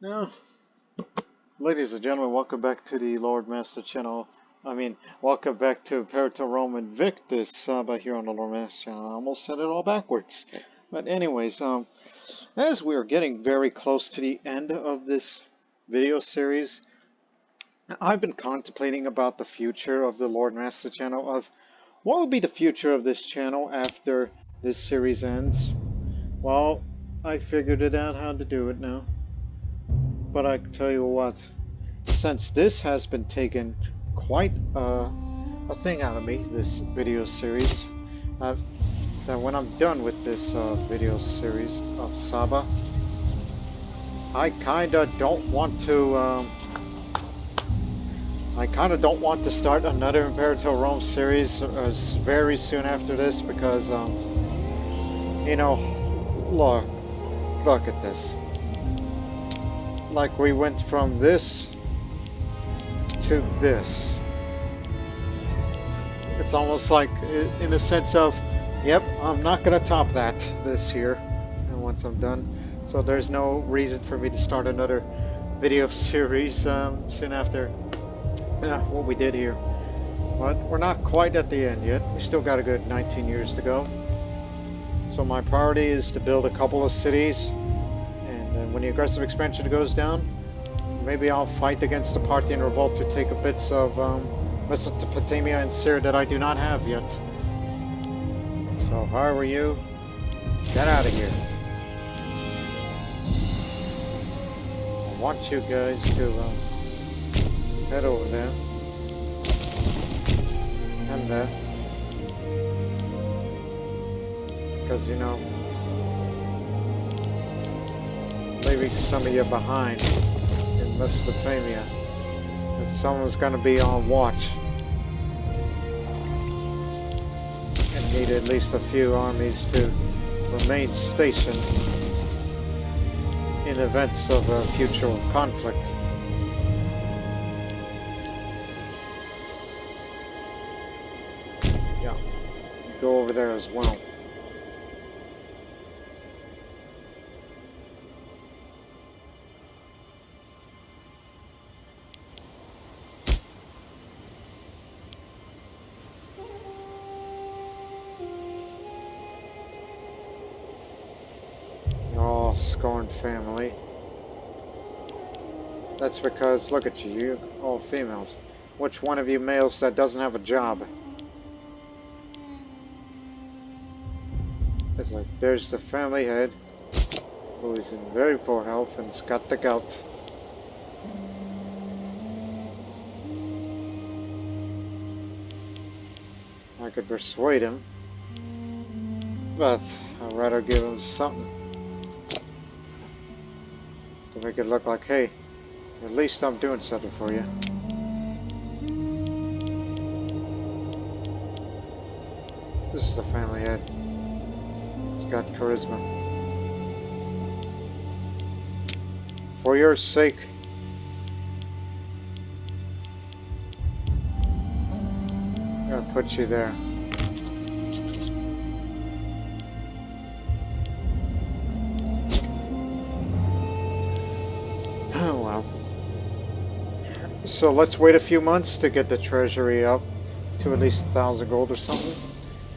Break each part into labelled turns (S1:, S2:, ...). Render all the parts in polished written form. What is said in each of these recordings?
S1: Now, ladies and gentlemen, welcome back to the Lord Master channel. Welcome back to Imperator Invictus, Saba here on the Lord Master channel. I almost said it all backwards. But anyways, as we are getting very close to the end of this video series, I've been contemplating about the future of the Lord Master channel, of what will be the future of this channel after this series ends. Well, I figured it out how to do it now. But I can tell you what, since this has been taken quite a thing out of me, this video series, that when I'm done with this video series of Saba, I kinda don't want to start another Imperator Rome series very soon after this, because you know, look at this. Like, we went from this to this. It's almost like, in the sense of, yep, I'm not gonna top that this year, and once I'm done. So there's no reason for me to start another video series soon after what we did here. But we're not quite at the end yet. We still got a good 19 years to go. So my priority is to build a couple of cities. And when the aggressive expansion goes down, maybe I'll fight against the Parthian revolt to take bits of Mesopotamia and Syria that I do not have yet. So, how are you? Get out of here. I want you guys to head over there. And there. Because, you know, leaving some of you behind in Mesopotamia, and someone's going to be on watch and need at least a few armies to remain stationed in events of a future conflict. Yeah, go over there as well. Scorned family. That's because, look at you, you all females. Which one of you males that doesn't have a job? It's like, there's the family head, who is in very poor health and's got the gout. I could persuade him, but I'd rather give him something to make it look like, hey, at least I'm doing something for you. This is the family head. It's got charisma. For your sake, I'm gonna put you there. So let's wait a few months to get the treasury up to at least 1,000 gold or something.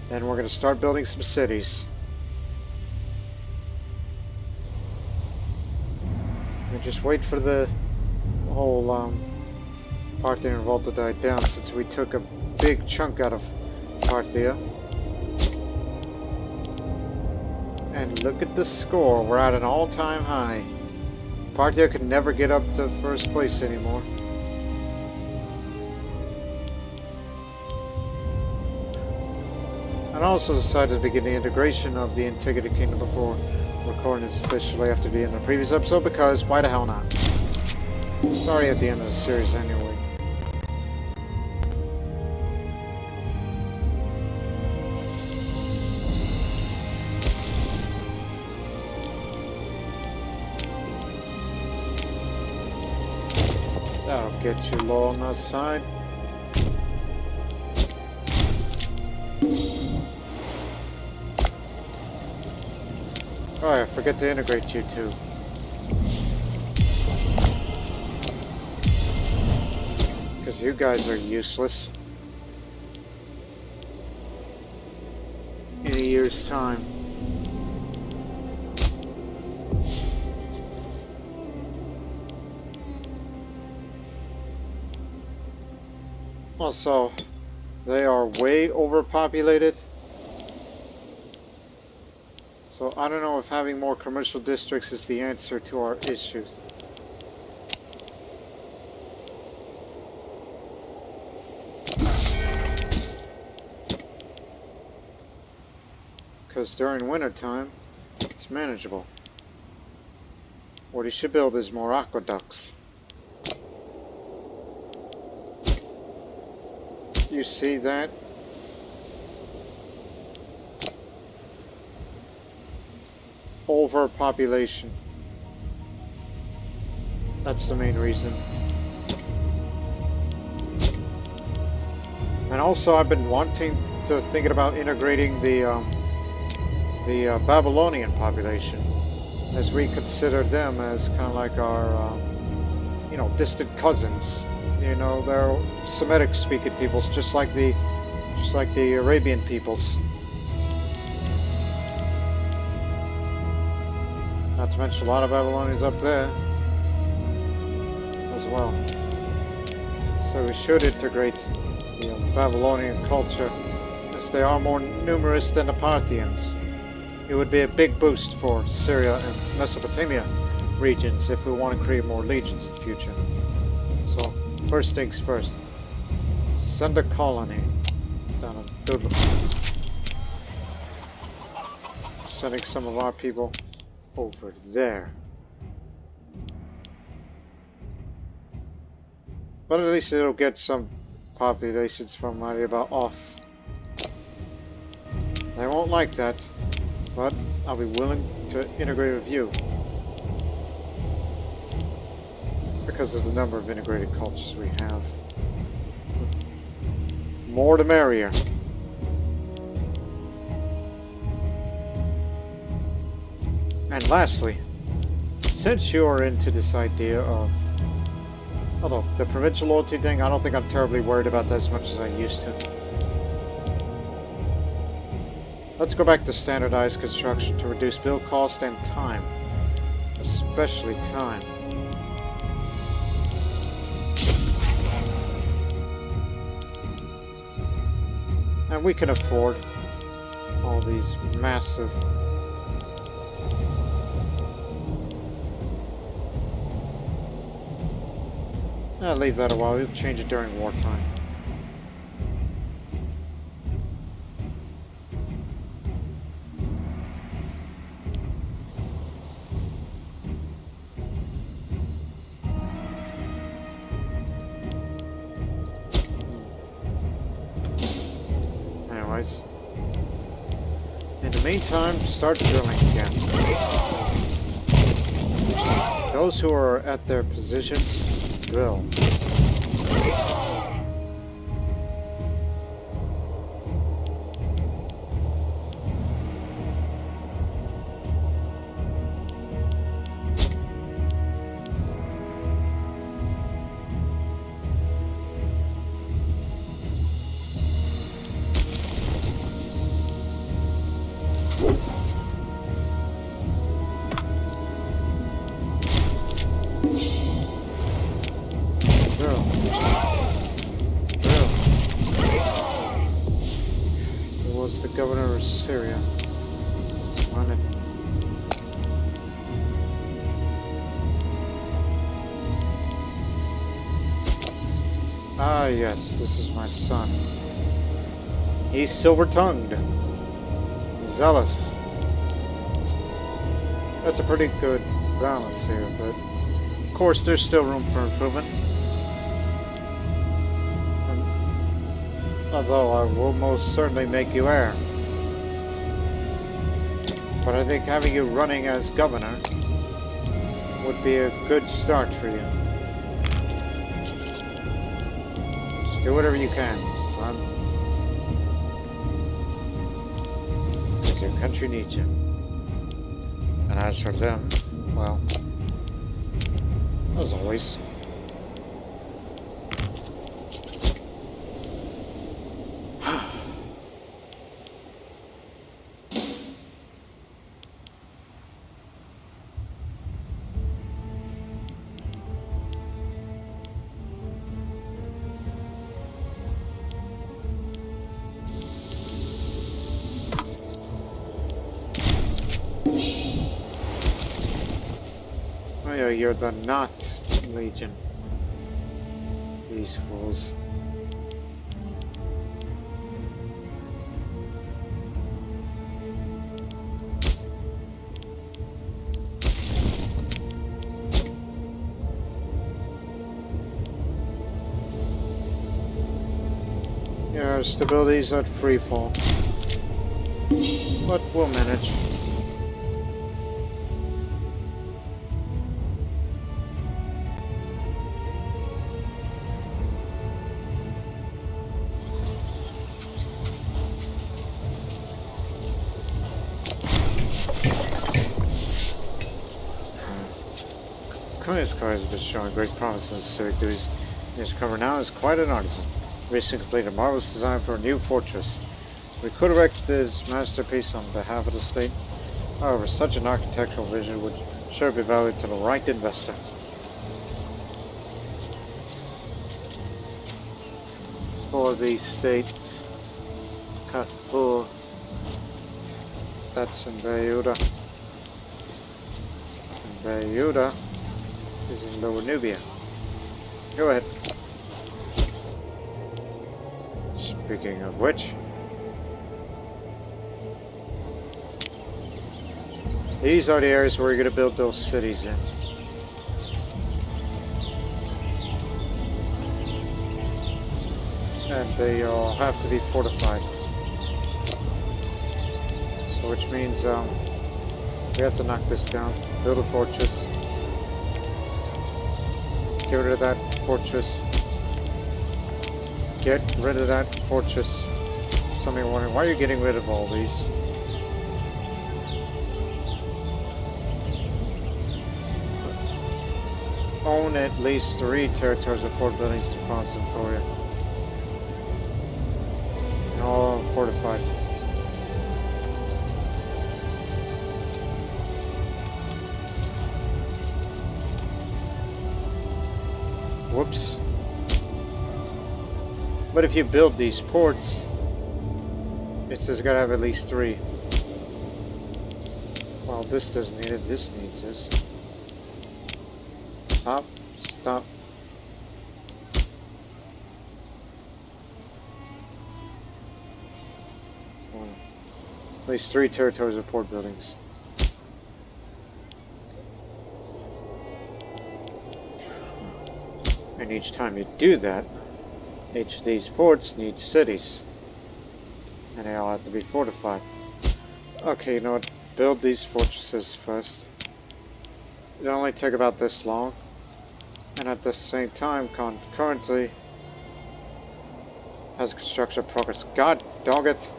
S1: Then we're going to start building some cities. And just wait for the whole Parthian revolt to die down, since we took a big chunk out of Parthia. And look at the score. We're at an all-time high. Parthia could never get up to first place anymore. I also decided to begin the integration of the Antiquity Kingdom before recording this officially after the end of the previous episode, because why the hell not? It's already at the end of the series anyway. That'll get you low on that side. Oh, I forget to integrate you too. Because you guys are useless. In a year's time. Also, they are way overpopulated. So I don't know if having more commercial districts is the answer to our issues. Because during wintertime, it's manageable. What he should build is more aqueducts. You see that? Overpopulation. That's the main reason. And also I've been thinking about integrating the Babylonian population, as we consider them as kind of like our, you know, distant cousins. You know, they're Semitic-speaking peoples, just like the Arabian peoples. Not to mention a lot of Babylonians up there as well. So we should integrate the Babylonian culture, as they are more numerous than the Parthians. It would be a big boost for Syria and Mesopotamia regions if we want to create more legions in the future. So, first things first. Send a colony down to Dudley. Sending some of our people over there. But at least it'll get some populations from Mariaba off. They won't like that, but I'll be willing to integrate with you. Because of the number of integrated cultures we have. More the merrier. And lastly, since you're into this idea of, although the provincial loyalty thing, I don't think I'm terribly worried about that as much as I used to. Let's go back to standardized construction to reduce build cost and time. Especially time. And we can afford all these massive I'll leave that a while, we'll change it during wartime. Anyways. In the meantime, start drilling again. Those who are at their positions, drill. Governor of Syria. Ah, yes, this is my son. He's silver-tongued, zealous. That's a pretty good balance here, but of course there's still room for improvement. Although I will most certainly make you heir. But I think having you running as governor would be a good start for you. Just do whatever you can, son. Because your country needs you. And as for them, well, as always. Yeah, you're the not Legion. These fools. Yeah, our stability's at free fall. But we'll manage. Communist car has been showing great promise in his civic duties. His cover now is quite an artisan. Recently completed a marvelous design for a new fortress. We could erect this masterpiece on behalf of the state. However, such an architectural vision would sure be valued to the right investor. For the state, Katpur, that's in Bayuda. Bayuda is in Lower Nubia. Go ahead. Speaking of which, these are the areas where you're going to build those cities in. And they all have to be fortified. So which means we have to knock this down, build a fortress, get rid of that fortress, get rid of that fortress. Some of you are wondering, why are you getting rid of all these? Own at least 3 territories of port buildings in the province of Korea. And all fortified. Whoops. But if you build these ports, it says you gotta have at least 3. Well, this doesn't need it, this needs this. Stop, stop. At least 3 territories of port buildings. And each time you do that, each of these ports needs cities. And they all have to be fortified. Okay, you know what? Build these fortresses first. It only take about this long. And at the same time, concurrently, has construction progress. God dog it!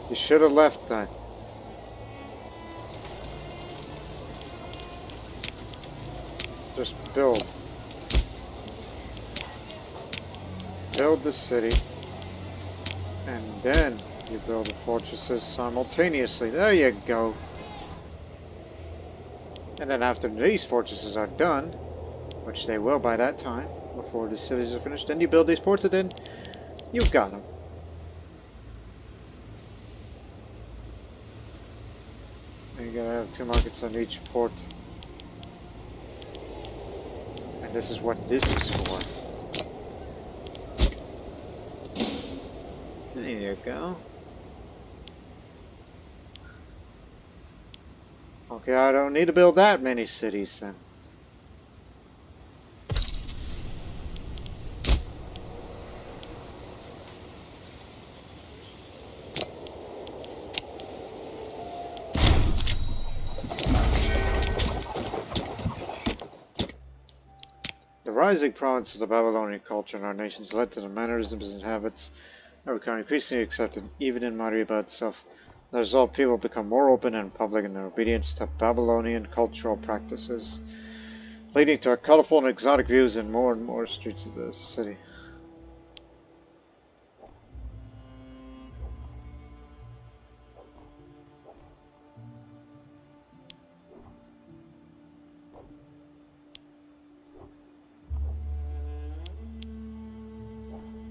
S1: You should have left that. Just build. Build the city. And then you build the fortresses simultaneously. There you go. And then after these fortresses are done, which they will by that time, before the cities are finished, then you build these ports and then you've got them. And you gotta have 2 markets on each port. And this is what this is for. There you go. Okay, I don't need to build that many cities then. The rising province of the Babylonian culture in our nations led to the mannerisms and habits that become increasingly accepted, even in Mariba itself. As a result, people become more open and public in their obedience to Babylonian cultural practices, leading to colorful and exotic views in more and more streets of the city.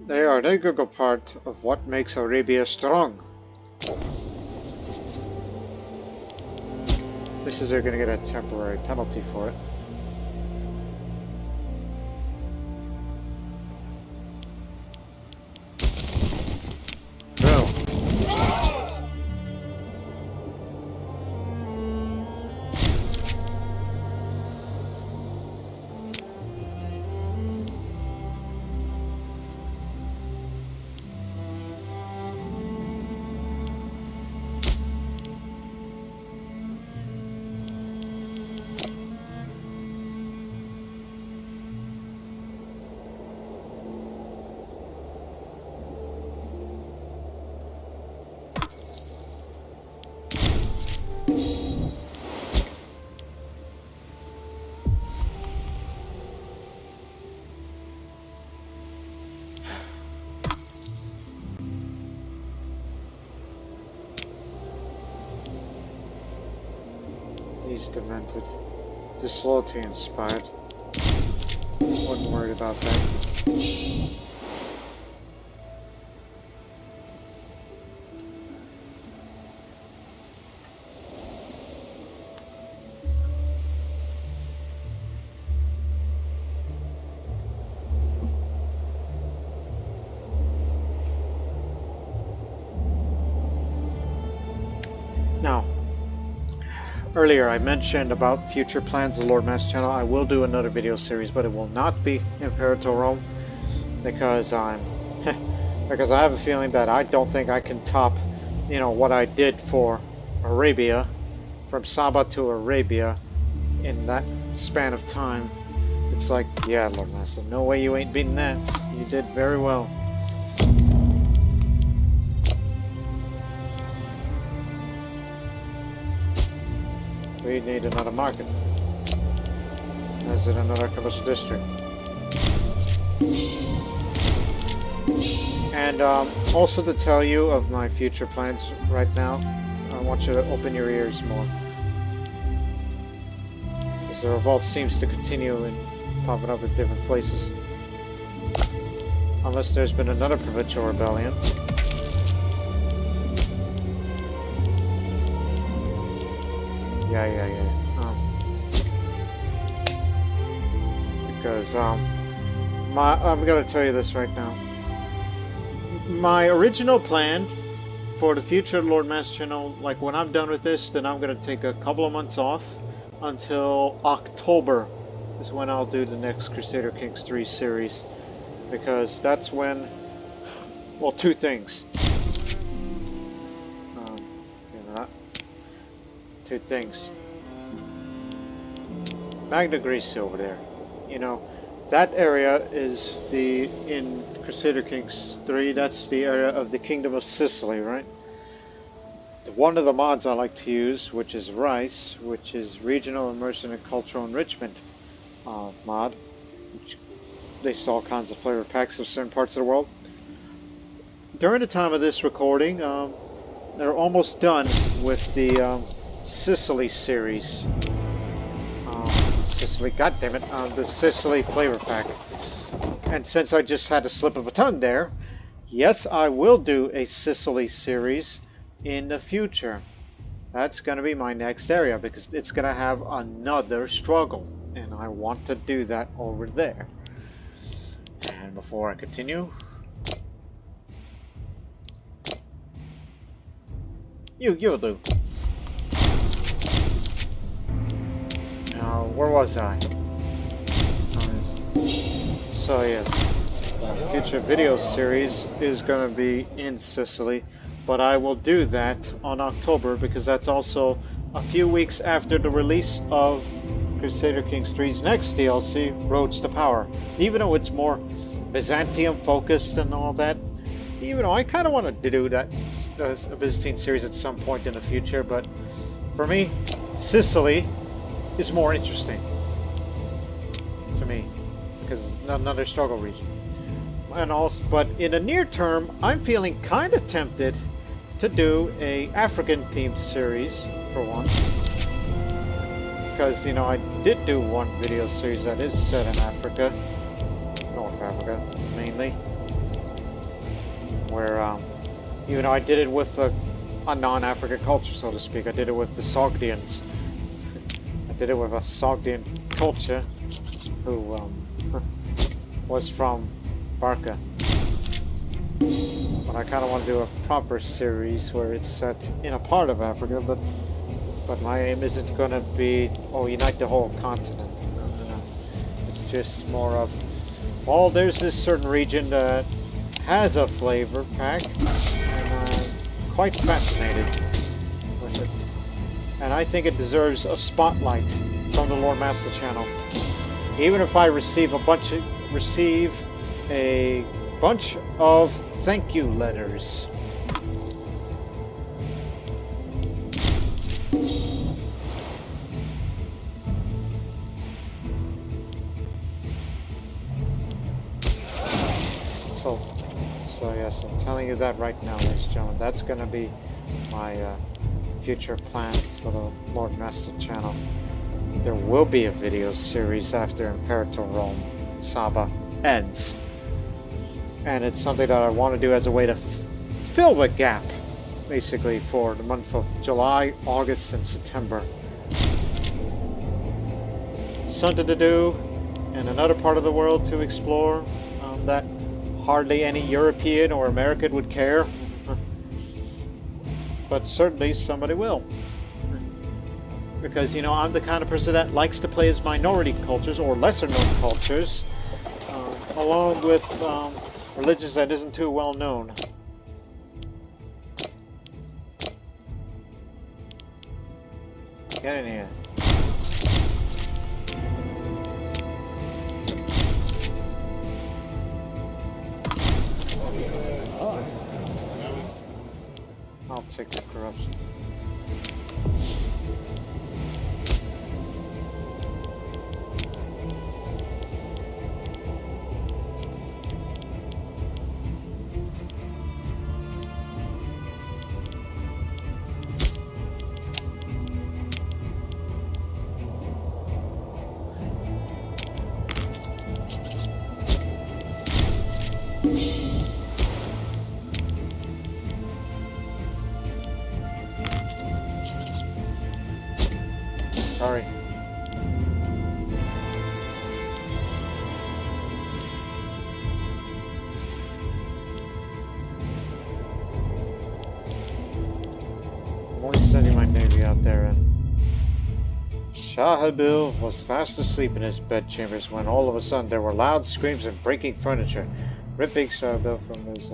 S1: They are an integral part of what makes Arabia strong. This is they're going to get a temporary penalty for it. He's demented. Disloyalty inspired. Wasn't worried about that. Now, earlier I mentioned about future plans of the Lord Master channel. I will do another video series, but it will not be Imperator Rome because because I have a feeling that I don't think I can top, you know, what I did for Arabia, from Saba to Arabia, in that span of time. It's like, yeah, Lord Master, no way you ain't beating that. You did very well. We need another market. As in another commercial district. And also to tell you of my future plans right now, I want you to open your ears more. Because the revolt seems to continue and popping up in different places. Unless there's been another provincial rebellion. Yeah. Because I'm gonna tell you this right now. My original plan for the future Lord Master channel, like when I'm done with this, then I'm gonna take a couple of months off until October is when I'll do the next Crusader Kings 3 series, because that's when, well, two things. Two things. Magna Greece over there. You know, that area is in Crusader Kings 3, that's the area of the Kingdom of Sicily, right? One of the mods I like to use, which is RICE, which is Regional Immersion and Cultural Enrichment mod, which lists all kinds of flavor packs of certain parts of the world. During the time of this recording, they're almost done with the Sicily series. Sicily, goddammit, the Sicily flavor pack. And since I just had a slip of a tongue there, yes, I will do a Sicily series in the future. That's going to be my next area because it's going to have another struggle. And I want to do that over there. And before I continue, you'll do. Now, where was I? So yes, the future video series is going to be in Sicily, but I will do that on October because that's also a few weeks after the release of Crusader Kings 3's next DLC, Roads to Power. Even though it's more Byzantium focused and all that, even though I kind of wanted to do that as a Byzantine series at some point in the future, but for me, Sicily is more interesting to me because it's another struggle region. And also, but in the near term, I'm feeling kind of tempted to do a African themed series for once, because you know I did do one video series that is set in Africa, North Africa mainly, where you know I did it with a non-African culture, so to speak. I did it with the Sogdians, did it with a Sogdian culture who was from Barca. But I kind of want to do a proper series where it's set in a part of Africa, but my aim isn't going to be, oh, unite the whole continent. No. It's just more of, well, there's this certain region that has a flavor pack, and I'm quite fascinated with it. And I think it deserves a spotlight from the Lord Master channel. Even if I receive a bunch of thank you letters. So yes, I'm telling you that right now, ladies and gentlemen. That's going to be my future plans for the Lord Master channel. There will be a video series after Imperator Rome, Saba ends. And it's something that I want to do as a way to fill the gap, basically, for the month of July, August, and September. Something to do in another part of the world to explore that hardly any European or American would care. But certainly somebody will. Because, you know, I'm the kind of person that likes to play as minority cultures or lesser known cultures, along with religions that isn't too well known. Get in here. I'll take the corruption. Sorry. I'm always studying my navy out there, and Shahabil was fast asleep in his bedchambers when all of a sudden there were loud screams and breaking furniture, ripping Shahabil from his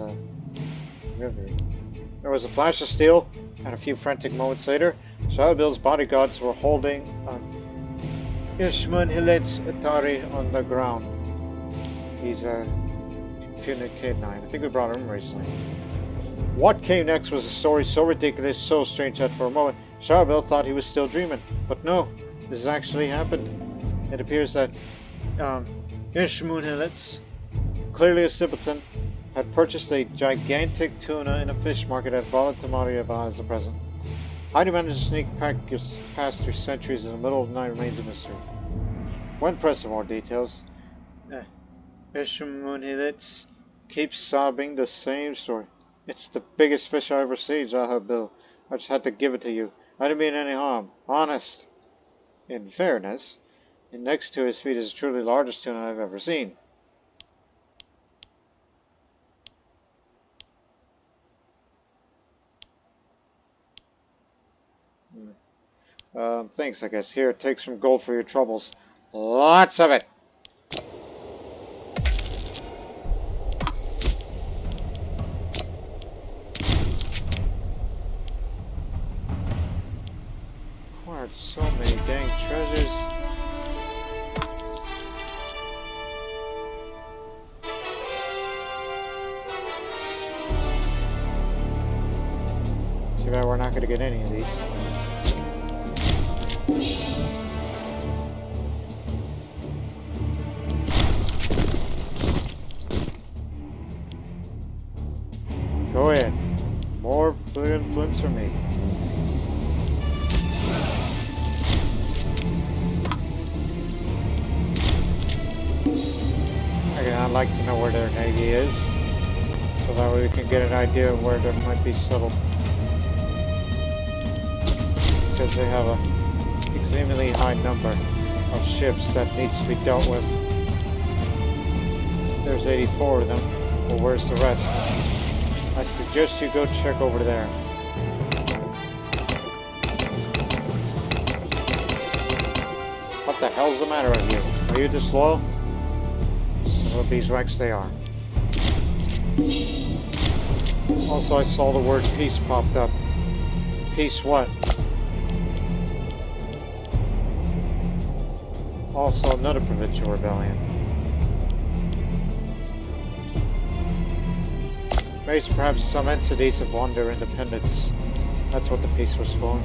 S1: reverie. There was a flash of steel, and a few frantic moments later, Shahabil's bodyguards were holding Ishman Hilet's Atari on the ground. He's a K9. I think we brought him recently. What came next was a story so ridiculous, so strange that for a moment Shahabil thought he was still dreaming. But no, this has actually happened. It appears that Ishman Hilet's, clearly a simpleton, had purchased a gigantic tuna in a fish market at Bab-el-Mandeb as the present. How do you manage to sneak past your sentries in the middle of the night remains a mystery. When pressed for more details, Ishmun keeps sobbing the same story. It's the biggest fish I ever seen, Zahabil. I just had to give it to you. I didn't mean any harm. Honest. In fairness, and next to his feet is the truly largest tuna I've ever seen. Thanks, I guess. Here, take some gold for your troubles. Lots of it! Acquired so many dang treasures. Too bad we're not going to get any of these. Go ahead. More flints for me. Again, I'd like to know where their navy is, so that way we can get an idea of where they might be settled. Because they have a extremely high number of ships that needs to be dealt with. There's 84 of them. Well, where's the rest? I suggest you go check over there. What the hell's the matter with you? Are you disloyal? Some of these wrecks they are. Also, I saw the word peace popped up. Peace what? Also, another provincial rebellion. Maybe perhaps some entities have won their independence. That's what the peace was for.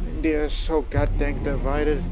S1: India is so goddamn divided.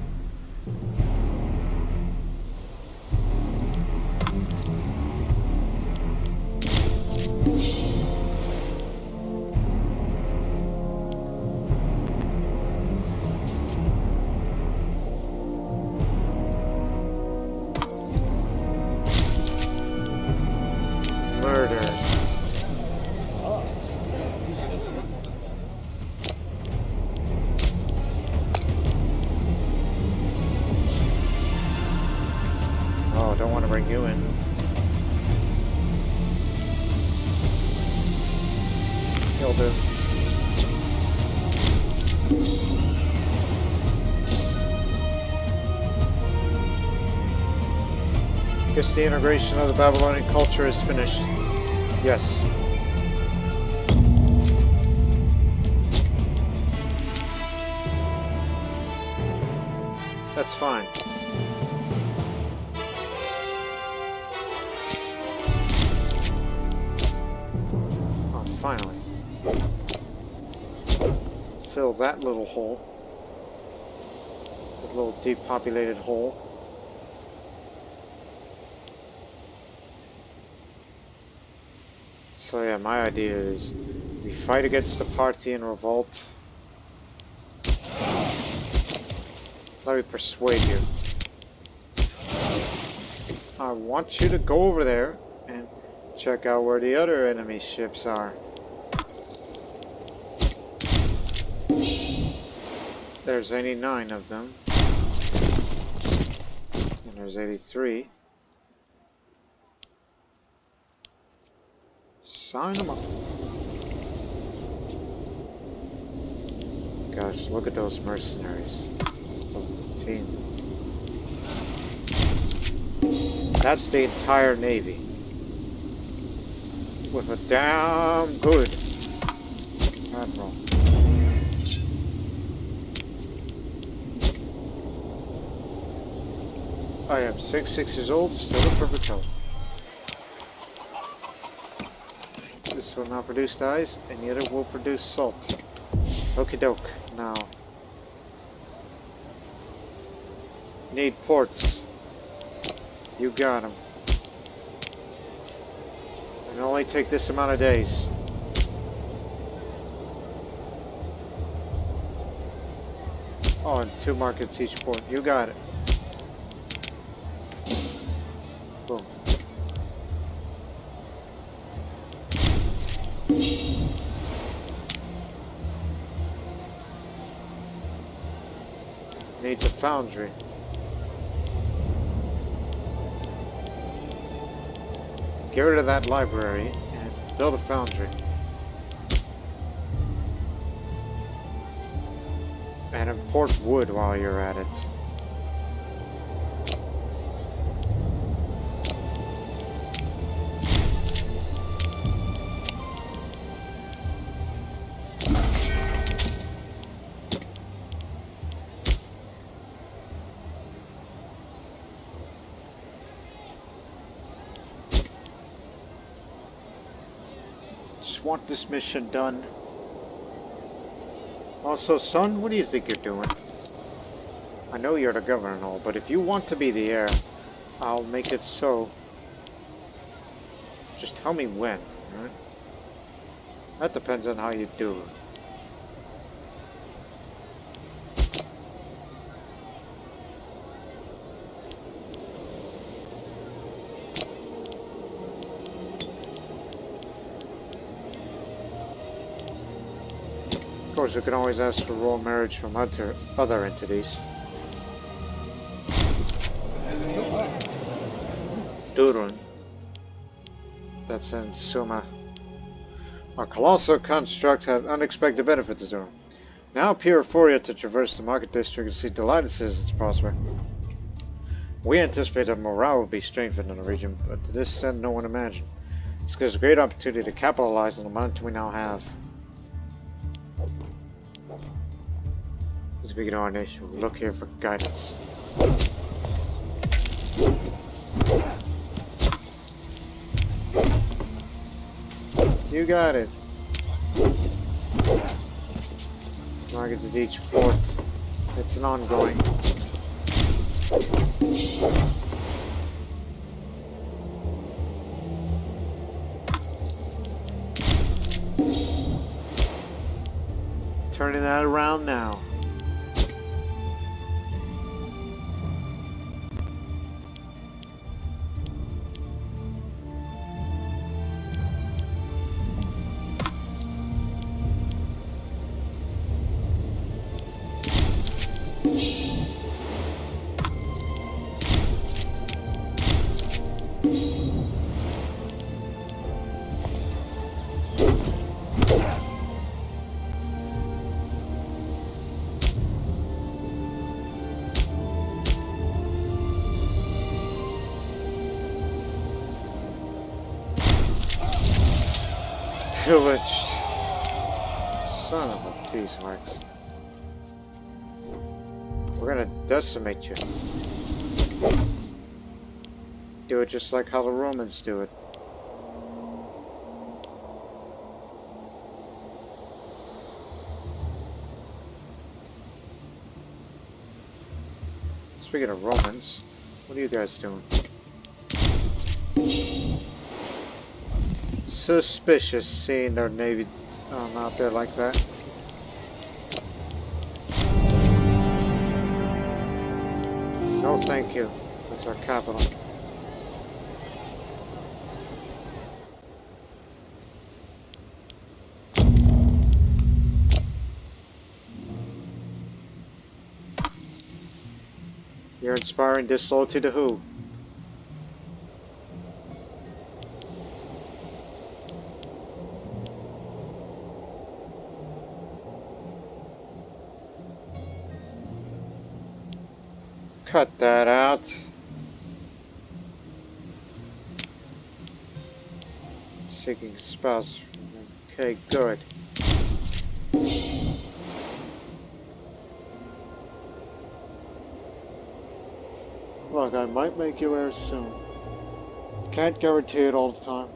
S1: Guess the integration of the Babylonian culture is finished. Yes. That's fine. Oh, finally. Fill that little hole. That little depopulated hole. So yeah, my idea is we fight against the Parthian revolt. Let me persuade you. I want you to go over there and check out where the other enemy ships are. There's 89 of them. And there's 83. Sign them up. Gosh, look at those mercenaries. Team. That's the entire navy. With a damn good admiral. I am 6 years old, still in perfect health. This will not produce dyes, and the other will produce salt. Okie doke. Now, need ports. You got them. And only take this amount of days. Oh, and 2 markets each port. You got it. Boom. Needs a foundry. Get rid of that library and build a foundry. And import wood while you're at it. Want this mission done. Also, son, what do you think you're doing? I know you're the governor and all, but if you want to be the heir, I'll make it so. Just tell me when, right? That depends on how you do. course, we can always ask for royal marriage from other entities. Durun. That's in Suma. Our colossal construct had unexpected benefits to Durun. Now pure euphoria to traverse the market district and see delighted citizens prosper. We anticipate that morale will be strengthened in the region, but to this end no one imagined. This gives a great opportunity to capitalize on the momentum we now have. As we begin our nation, we look here for guidance. You got it. Target to each fort. It's an ongoing. Turning that around now. Pillaged. Son of a beeswax. We're gonna decimate you. Do it just like how the Romans do it. Speaking of Romans, what are you guys doing? Suspicious seeing their navy out there like that. No thank you. That's our capital. You're inspiring disloyalty to who? Cut that out. Seeking spouse. Okay, good. Look, I might make you heir soon. Can't guarantee it all the time.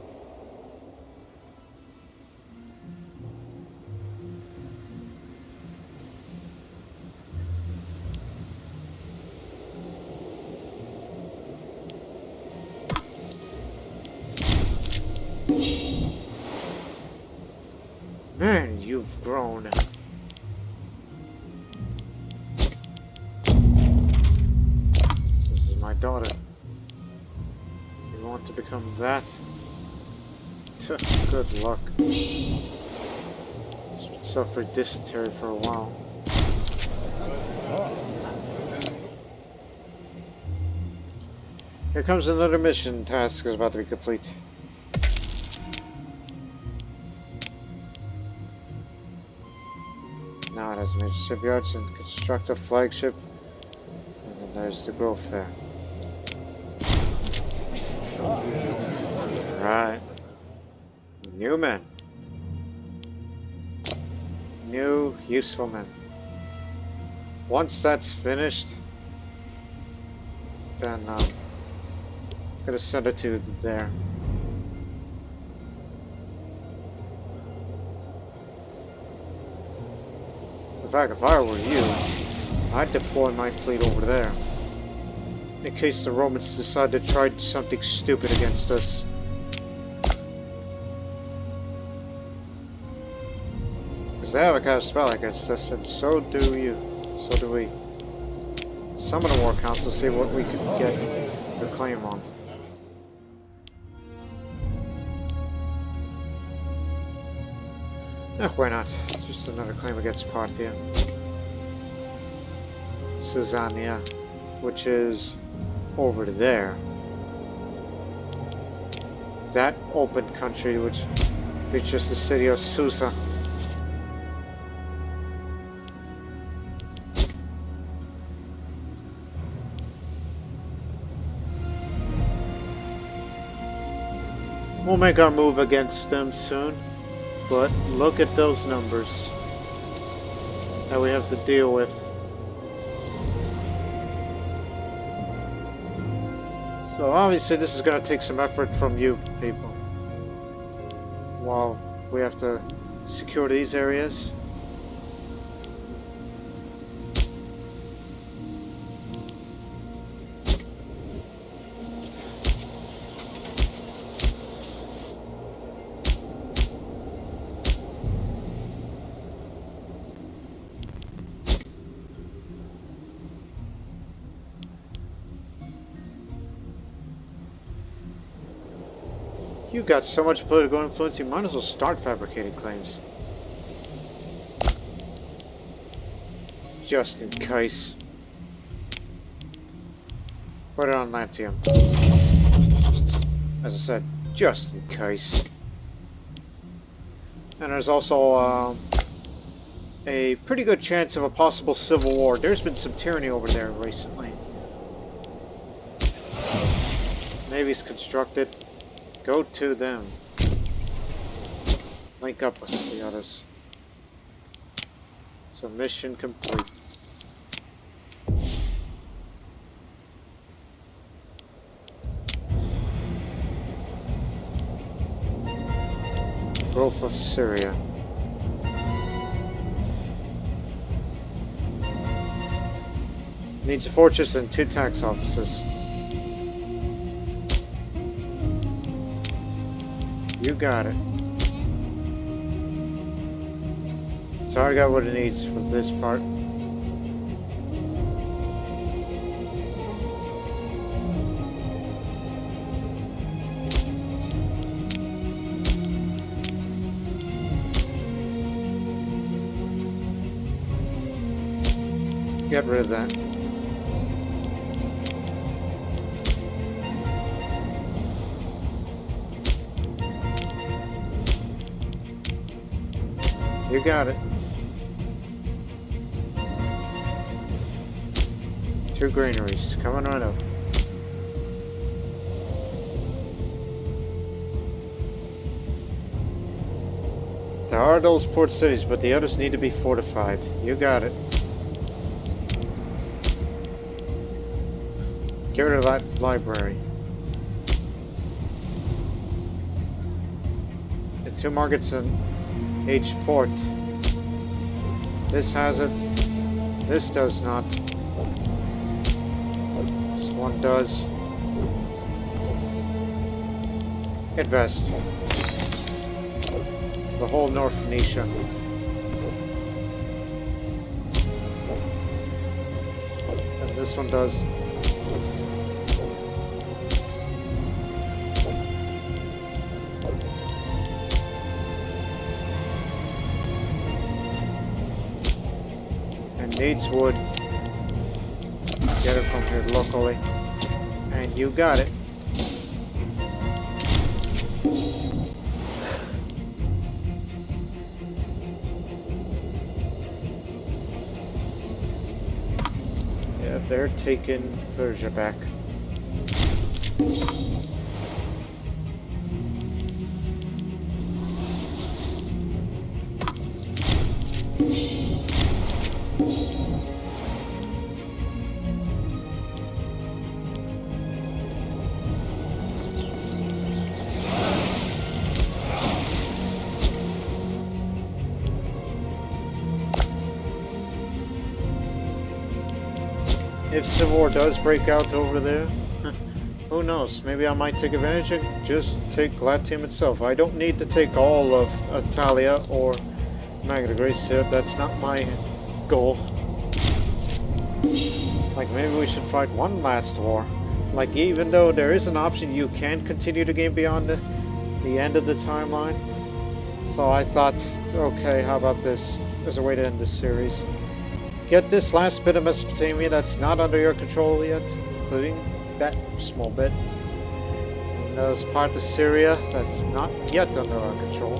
S1: Man, you've grown. This is my daughter. You want to become that? Good luck. Suffered dysentery for a while. Here comes another mission task is about to be complete. Now it has major shipyards and construct a flagship, and then there's the growth there. Right. New men. New useful men. Once that's finished, then I'm gonna send it to there. In fact, if I were you, I'd deploy my fleet over there. In case the Romans decide to try something stupid against us. Because they have a cast spell against us, and so do you. So do we. Summon a war council, see what we can get the claim on. Why not? Just another claim against Parthia. Susania, which is over there. That open country which features the city of Susa. We'll make our move against them soon, but look at those numbers that we have to deal with. So obviously this is going to take some effort from you people. While we have to secure these areas. You got so much political influence, you might as well start fabricating claims. Just in case. Put it on Latium. As I said, just in case. And there's also a pretty good chance of a possible civil war. There's been some tyranny over there recently. Navy's constructed. Go to them. Link up with the others. So mission complete. Growth of Syria. Needs a fortress and 2 tax offices. You got it. So I got what it needs for this part. Get rid of that. You got it. 2 granaries coming right up. There are those port cities, but the others need to be fortified. You got it. Get rid of that library. And 2 markets in each port. This has it. This does not. This one does. Invest. The whole North Phoenicia. And this one does. Needs wood. Get it from here locally. And you got it. Yeah, they're taking Persia back. If civil war does break out over there, who knows? Maybe I might take advantage and just take Latium itself. I don't need to take all of Italia or Magna Graecia. That's not my goal. Like, maybe we should fight one last war. Like, even though there is an option you can continue the game beyond the end of the timeline, So I thought, okay, how about this? There's a way to end this series. Get this last bit of Mesopotamia that's not under your control yet, including that small bit. And there's part of Syria that's not yet under our control.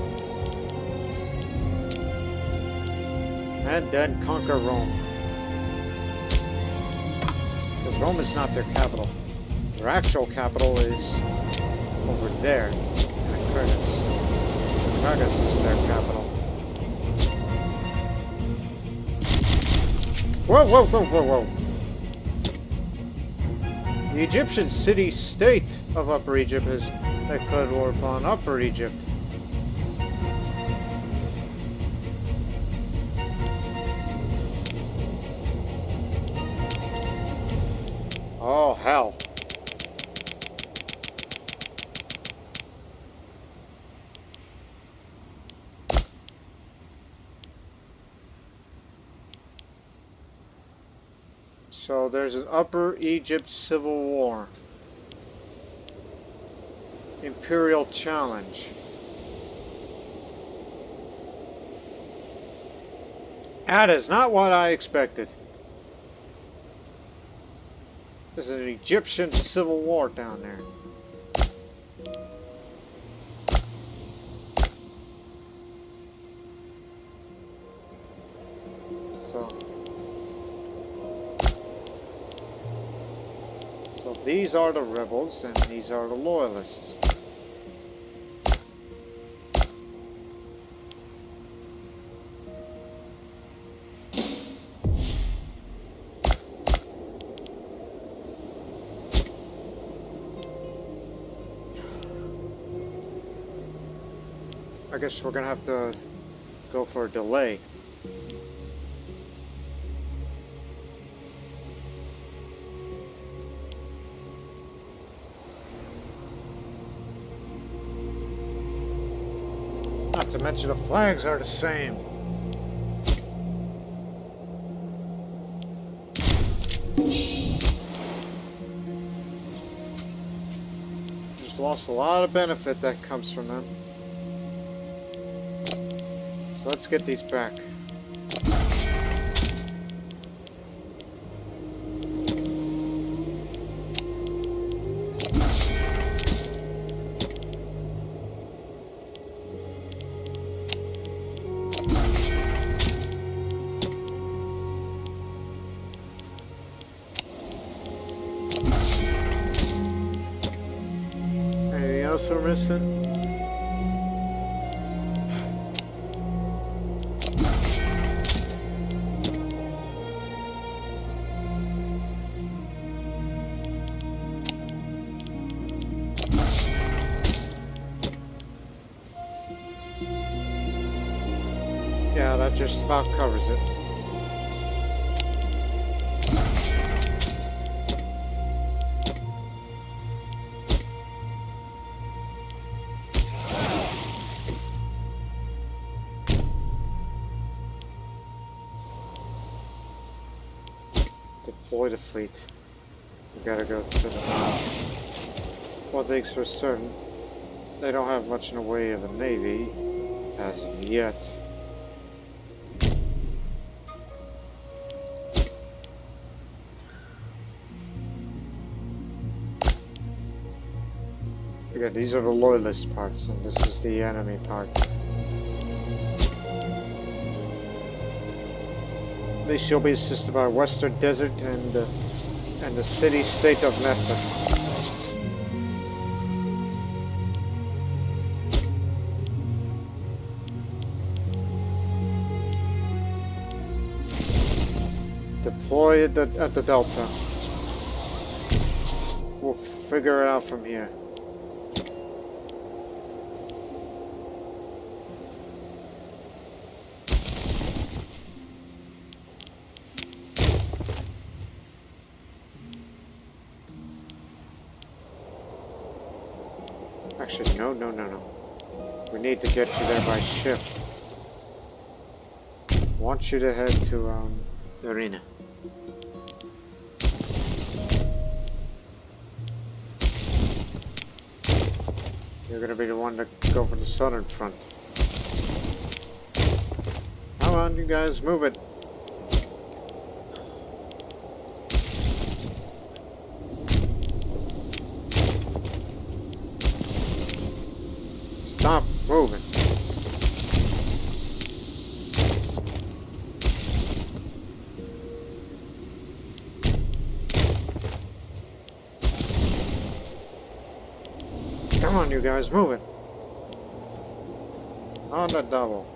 S1: And then conquer Rome. Because Rome is not their capital. Their actual capital is over there, at Curtis. Curtis is their capital. Whoa, whoa, whoa, whoa, whoa. The Egyptian city-state of Upper Egypt is declared war upon Upper Egypt. Oh, hell. So there's an Upper Egypt civil war. Imperial challenge. That is not what I expected. There's an Egyptian civil war down there. So these are the rebels and these are the loyalists. I guess we're gonna have to go for a delay. Not to mention the flags are the same. Just lost a lot of benefit that comes from them. So let's get these back. Anything else we're missing? Yeah, that just about covers it. Deploy the fleet. We gotta go to the north. One thing's for certain, they don't have much in the way of a navy as of yet. Again, these are the loyalist parts, and this is the enemy part. They shall be assisted by Western Desert and the city-state of Memphis. Deploy at the Delta. We'll figure it out from here. Actually, no. We need to get you there by ship. I want you to head to the arena. You're gonna be the one to go for the southern front. Come on, you guys, move it. Stop moving. Come on, you guys, move it. On the double.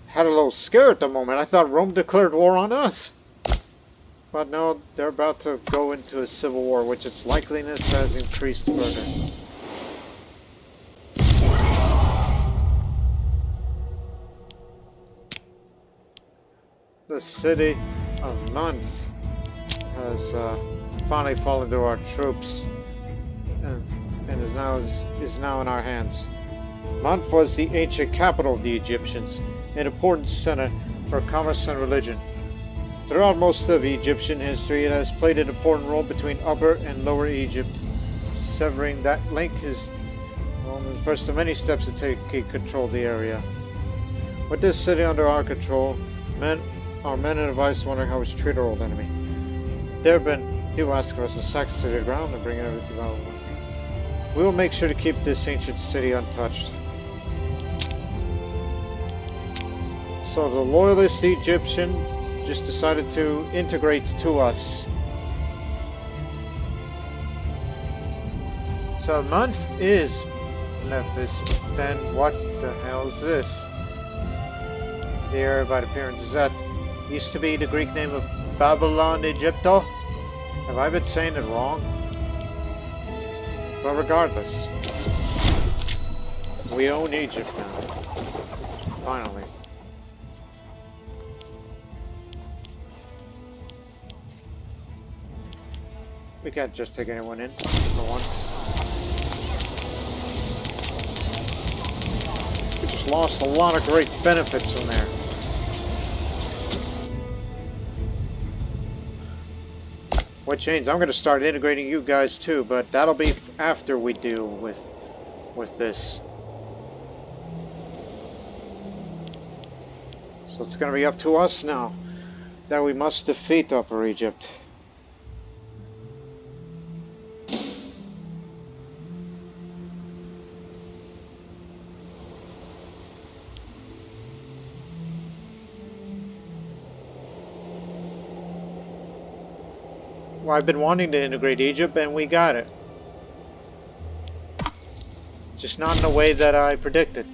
S1: Had a little scare at the moment. I thought Rome declared war on us. But no, they're about to go into a civil war, which its likeliness has increased further. The city of Manf has finally fallen to our troops and is now in our hands. Manf was the ancient capital of the Egyptians, an important center for commerce and religion. Throughout most of Egyptian history, it has played an important role between Upper and Lower Egypt. Severing that link is the first of many steps to take control of the area. With this city under our control, our men and advice wondering how we should treat our old enemy. There have been people asking us to sack the city to the ground and bring everything development. We will make sure to keep this ancient city untouched. So the loyalist Egyptian just decided to integrate to us. So Manf is Memphis. Then what the hell is this? The area by appearance is that used to be the Greek name of Babylon, Egypto. Have I been saying it wrong? But regardless, we own Egypt now. Finally. We can't just take anyone in for once. We just lost a lot of great benefits from there. What changed? I'm going to start integrating you guys too, but that'll be after we deal with this. So it's going to be up to us now that we must defeat Upper Egypt. Well, I've been wanting to integrate Egypt, and we got it. Just not in the way that I predicted.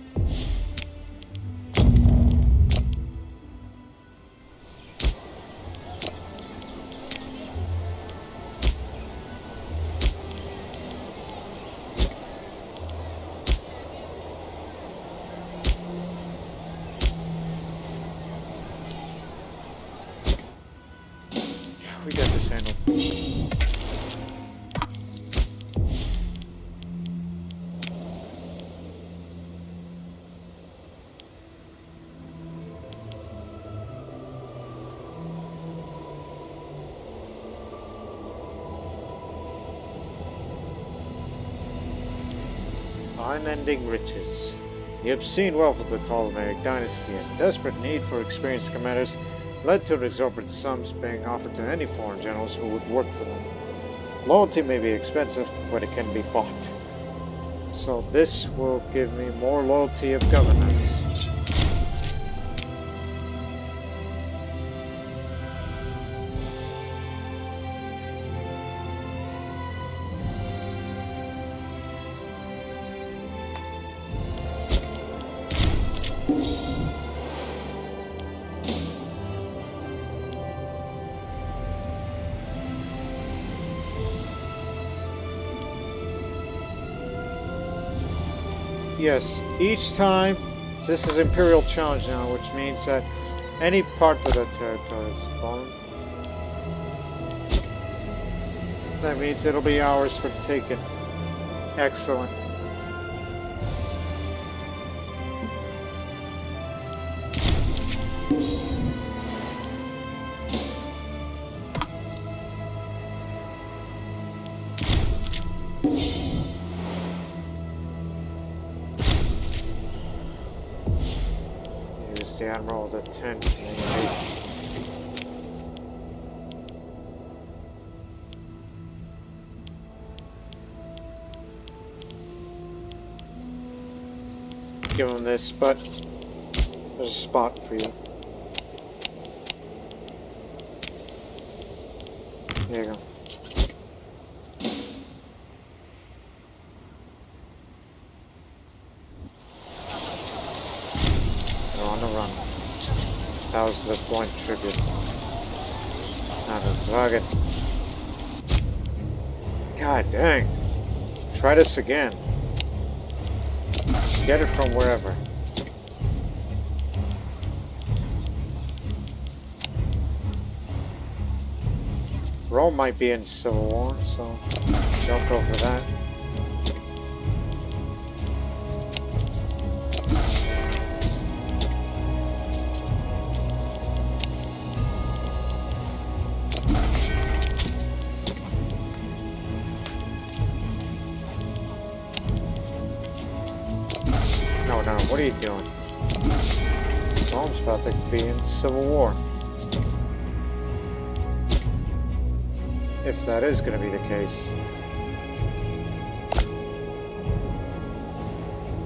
S1: We got this handled. Unending riches. The obscene wealth of the Ptolemaic dynasty and desperate need for experienced commanders led to exorbitant sums being offered to any foreign generals who would work for them. Loyalty may be expensive, but it can be bought. So this will give me more loyalty of governors. Yes, each time, this is Imperial Challenge now, which means that any part of the territory is fallen. That means it'll be ours for the taking. Excellent. the Admiral of the 10th Navy. Give him this, but there's a spot for you. There you go. They're on the run. That was the point tribute. Now to target. God dang. Try this again. Get it from wherever. Rome might be in civil war, so don't go for that. No, what are you doing? Rome's about to be in civil war. If that is going to be the case.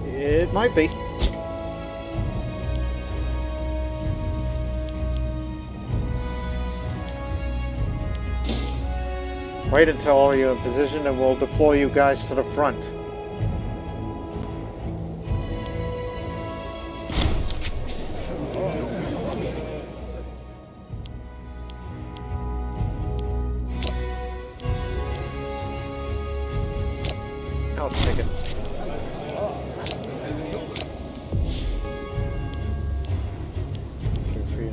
S1: It might be. Wait until all you're in position and we'll deploy you guys to the front. I'll take it. Good for you.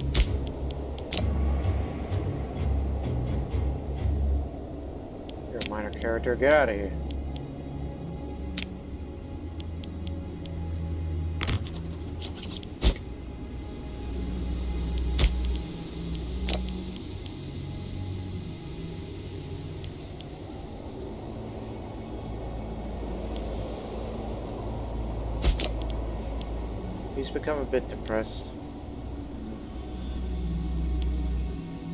S1: You're a minor character. Get out of here. He's become a bit depressed.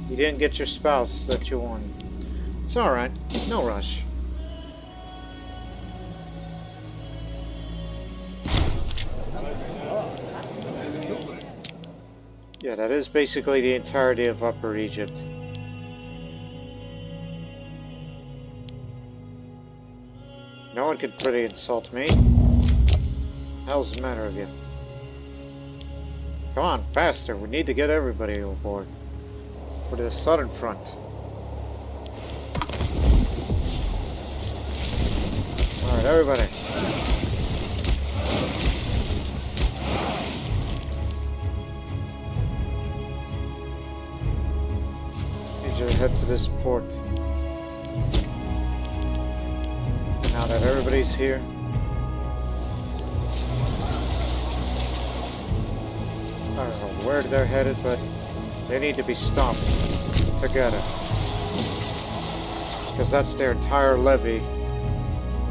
S1: You didn't get your spouse that you wanted. It's alright. No rush. Yeah, that is basically the entirety of Upper Egypt. No one can pretty insult me. Hell's the matter of you? Come on, faster. We need to get everybody aboard. For the southern front. Alright, everybody. Need you to head to this port. And now that everybody's here, I don't know where they're headed, but they need to be stopped together. Because that's their entire levy.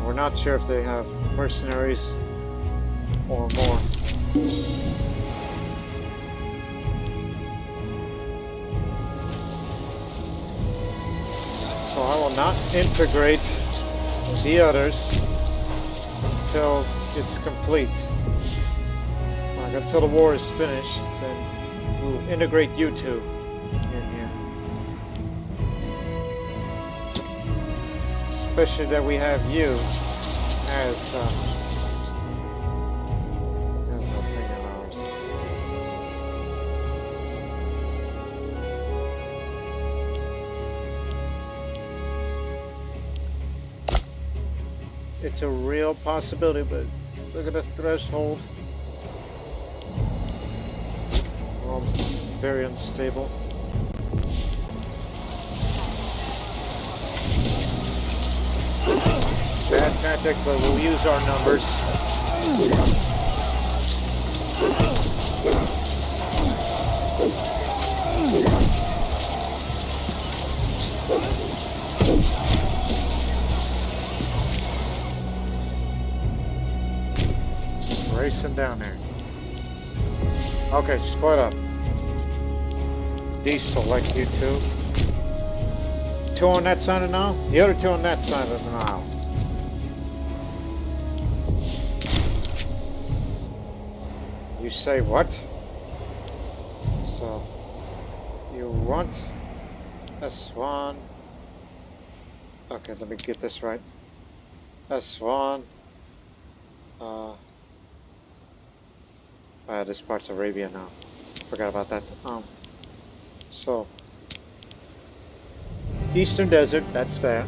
S1: We're not sure if they have mercenaries or more. So I will not integrate the others until it's complete. Until the war is finished, then we'll integrate you two in here. Especially that we have you as a thing of ours. It's a real possibility, but look at the threshold. Rome's very unstable. Bad tactic, but we'll use our numbers. Just racing down there. Okay, split up. Deselect you two. Two on that side of the Nile? The other two on that side of the Nile. You say what? So, you want S1. Okay, let me get this right. S1. This part's Arabia now. Forgot about that. So, Eastern Desert, that's there.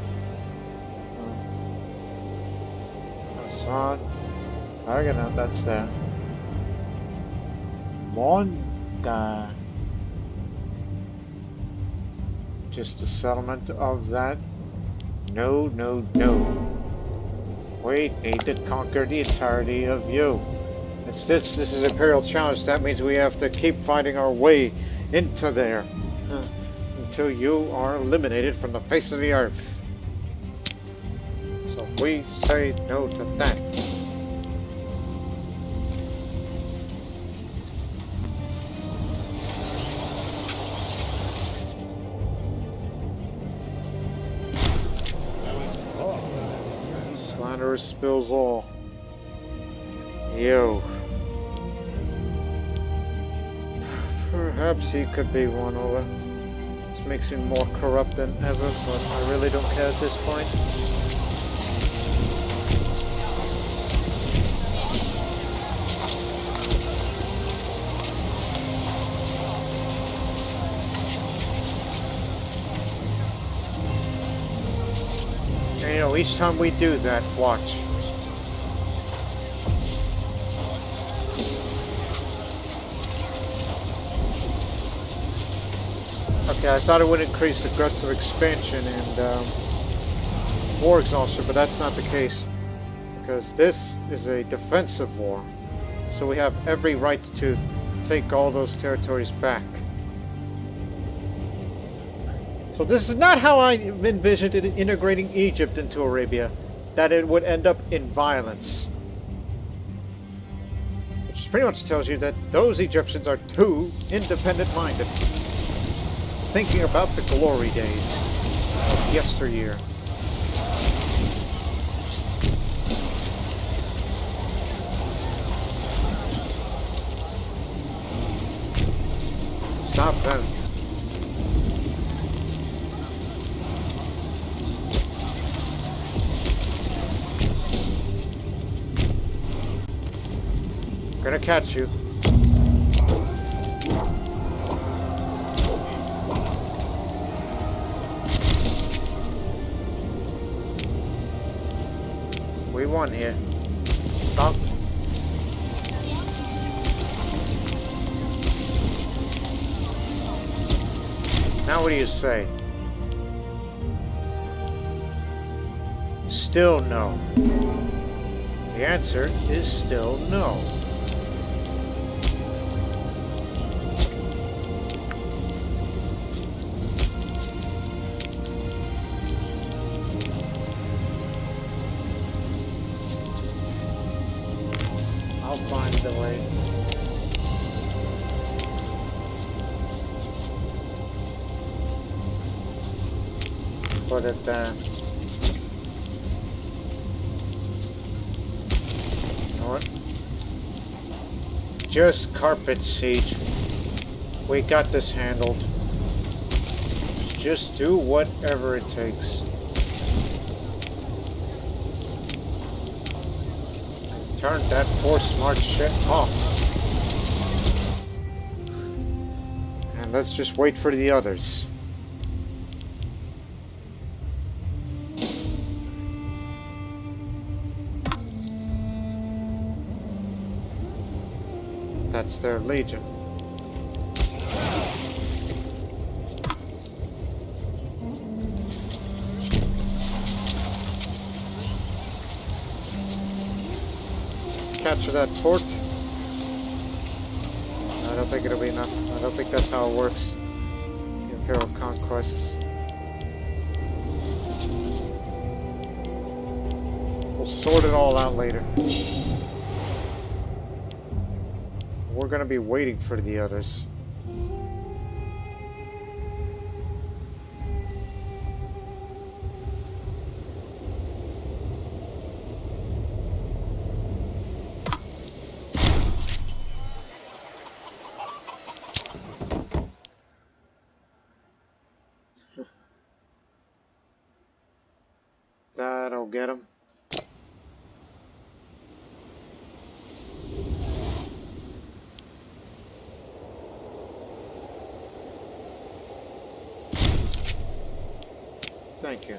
S1: S1. Argana, that's there. Monda. Just a settlement of that. No, no, no. We need to conquer the entirety of you. This is Imperial Challenge. That means we have to keep fighting our way into there. Until you are eliminated from the face of the earth. So we say no to that. Slanderer spills all. You. Perhaps he could be won over. This makes me more corrupt than ever, but I really don't care at this point. And you know, each time we do that, watch. Okay, I thought it would increase aggressive expansion and war exhaustion, but that's not the case. Because this is a defensive war. So we have every right to take all those territories back. So this is not how I envisioned it integrating Egypt into Arabia. That it would end up in violence. Which pretty much tells you that those Egyptians are too independent-minded. Thinking about the glory days of yesteryear. Stop them. Gonna catch you. We won here. Stop. Now what do you say? Still no. The answer is still no. I'll find the way. Put it there. You know what? Just carpet siege. We got this handled. Just do whatever it takes. Turn that force march shit off. And let's just wait for the others. That's their legion. Capture that port. I don't think it'll be enough. I don't think that's how it works. Imperial conquests. We'll sort it all out later. We're we're going to be waiting for the others. That'll get him. Thank you.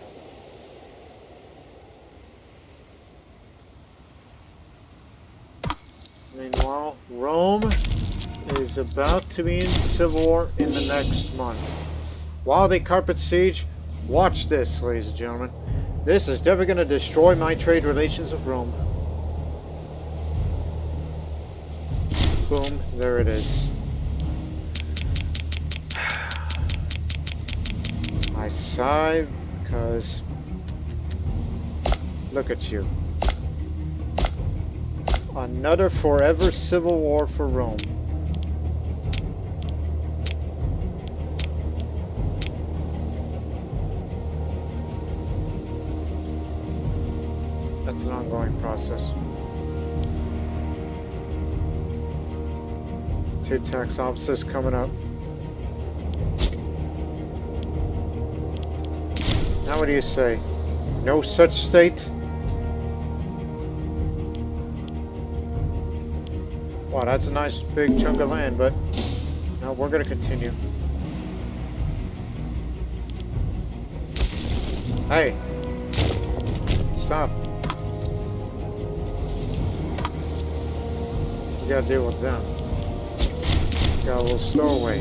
S1: Meanwhile, Rome is about to be in civil war in the next month. While they carpet siege, watch this, ladies and gentlemen. This is definitely going to destroy my trade relations with Rome. Boom, there it is. I sigh because look at you. Another forever civil war for Rome. That's an ongoing process. 2 tax offices coming up. Now what do you say? No such state? Wow, that's a nice big chunk of land, but no, we're going to continue. Hey! Stop. You gotta deal with them. Got a little stowaway.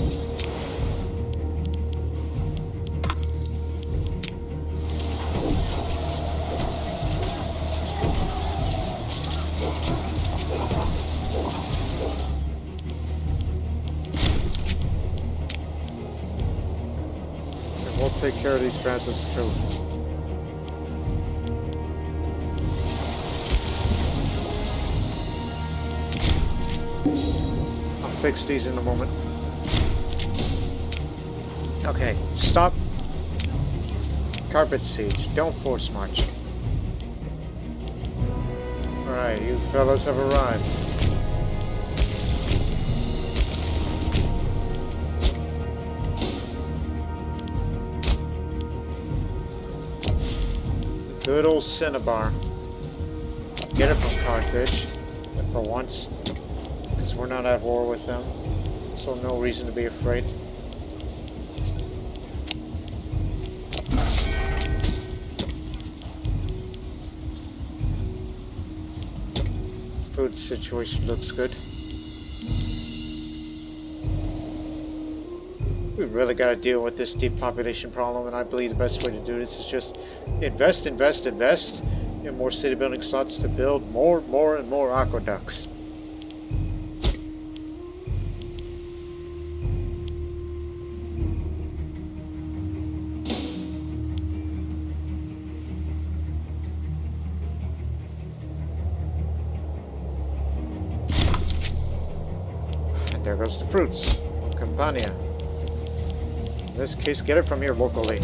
S1: And we'll take care of these bastards too. Fix these in a moment. Okay, stop. Carpet siege. Don't force march. Alright, you fellas have arrived. The good old Cinnabar. Get it from Carthage, for once. We're not at war with them, so no reason to be afraid. Food situation looks good. We really got to deal with this depopulation problem, and I believe the best way to do this is just invest in more city building slots to build more and more aqueducts. There goes the fruits. Campania. In this case, get it from here locally.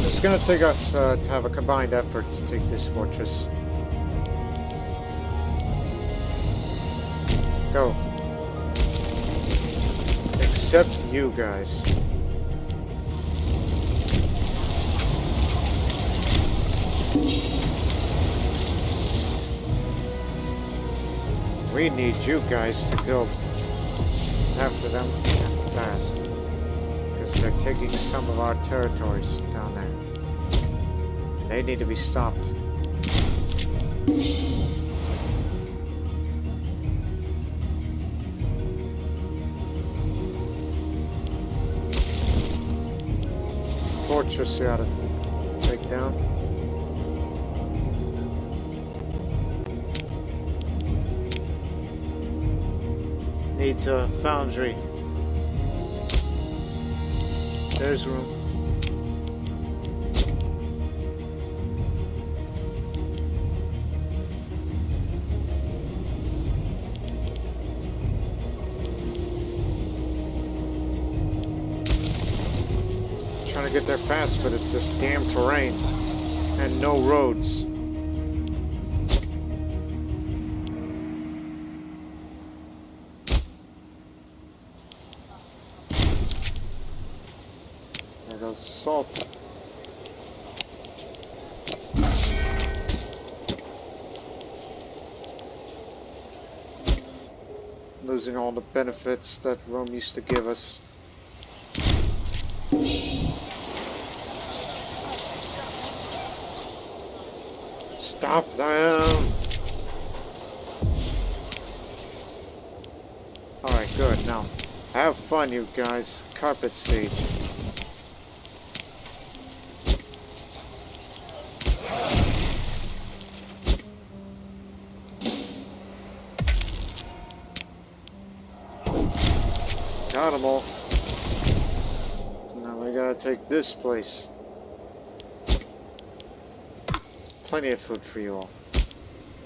S1: It's going to take us to have a combined effort to take this fortress. Go. Except you guys. We need you guys to go after them fast, because they're taking some of our territories down there. They need to be stopped. Fortress you ought to take down. Needs a foundry. There's room. get there fast, but it's this damn terrain and no roads. There goes salt. Losing all the benefits that Rome used to give us. Stop them! Alright, good. Now, have fun, you guys. Carpet seed. Got them all. Now we gotta take this place. Plenty of food for you all.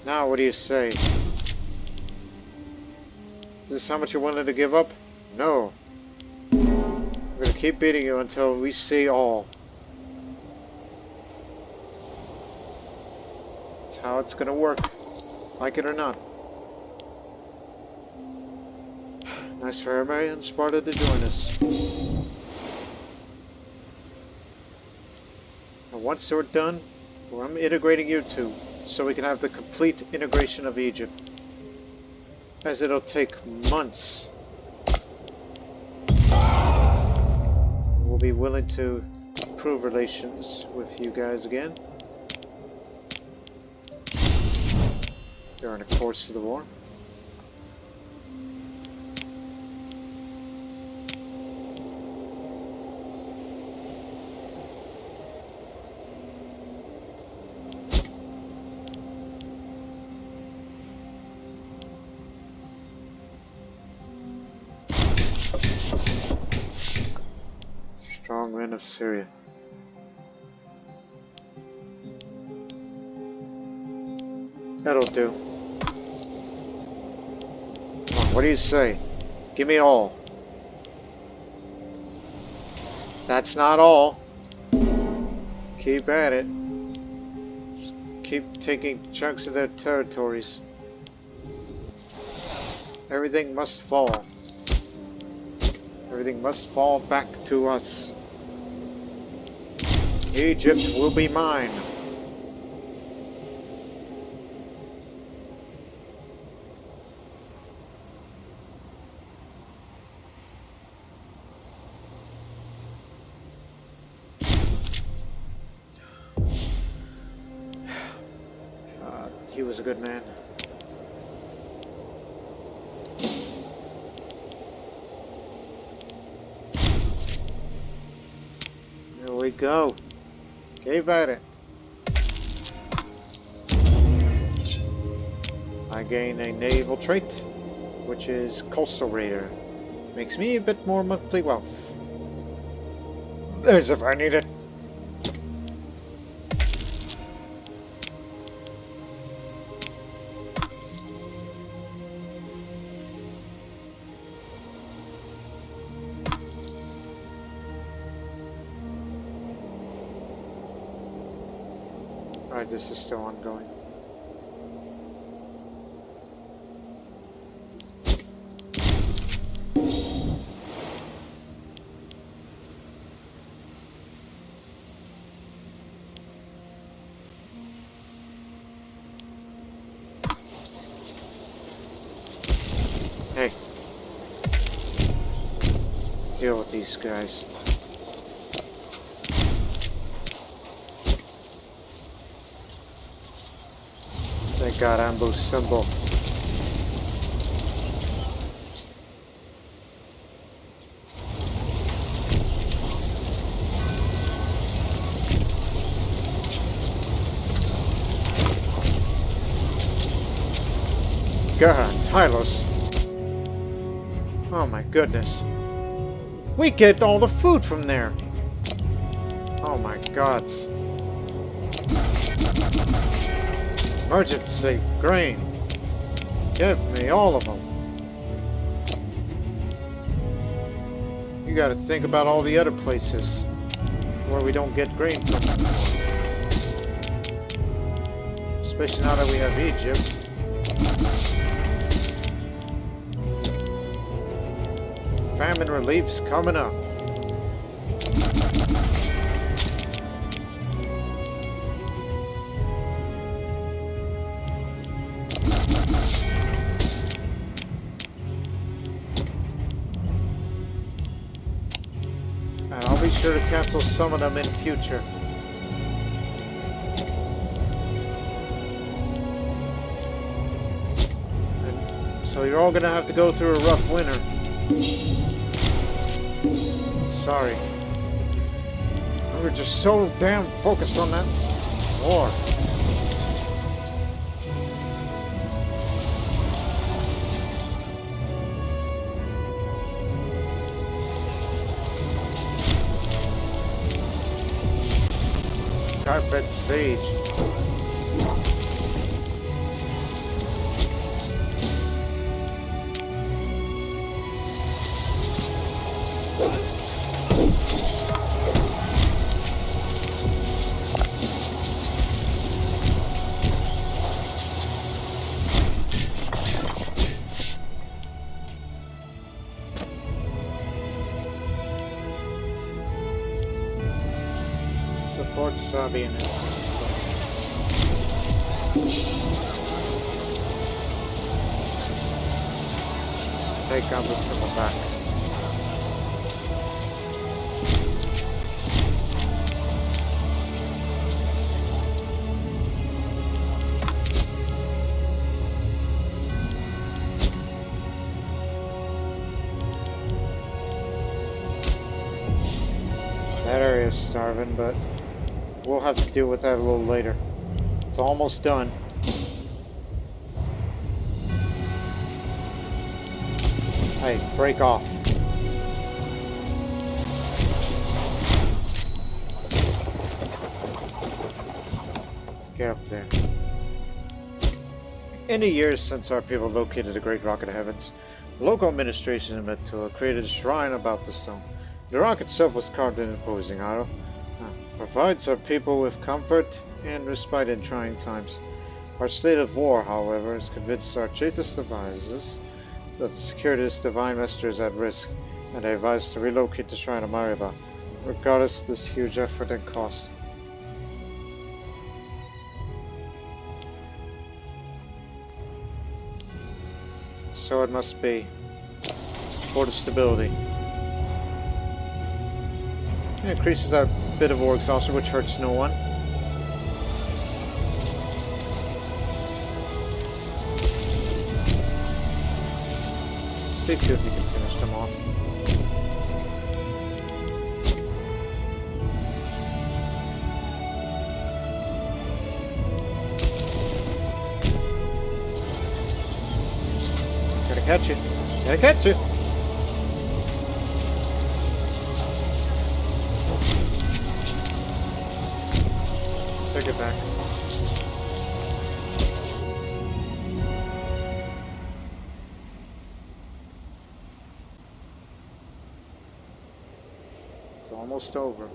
S1: Now, what do you say? This is how much you're willing to give up? No. We're gonna keep beating you until we see all. That's how it's gonna work. Like it or not. Nice for everybody in Sparta to join us. And once we're done, I'm integrating you two, so we can have the complete integration of Egypt. As it'll take months. We'll be willing to improve relations with you guys again. During the course of the war. Strong men of Syria. That'll do. Come on, what do you say? Give me all. That's not all. Keep at it. Just keep taking chunks of their territories. Everything must fall. Everything must fall back to us. Egypt will be mine. He was a good man. There we go. Keep at it. I gain a naval trait, which is Coastal Raider. Makes me a bit more monthly wealth. There's if I need it. Alright, this is still ongoing. Hey. Deal with these guys. Thank God, ambush symbol. God, Tylos. Oh my goodness. We get all the food from there. Oh my God. Emergency grain. Give me all of them. You gotta think about all the other places. where we don't get grain from. Especially now that we have Egypt. Famine relief's coming up. And I'll be sure to cancel some of them in future. And so you're all gonna have to go through a rough winter. Sorry. We were just so damn focused on that war. Carpet sage. Support Saba in it. Take out the symbol back. That area is starving, but we'll have to deal with that a little later. It's almost done. Hey, break off. Get up there. In the years since our people located the Great Rock of the Heavens, the local administration in Metua created a shrine about the stone. The rock itself was carved in an imposing idol. Provides our people with comfort and respite in trying times. Our state of war, however, has convinced our chiefest advisors that the security of this divine messenger is at risk, and they advise to relocate the shrine of Mariba, regardless of this huge effort and cost. So it must be, for the stability. It increases that bit of war exhaustion, which hurts no one. See too if you can finish them off. Gotta catch it. Gotta catch it. Take it back. It's almost over.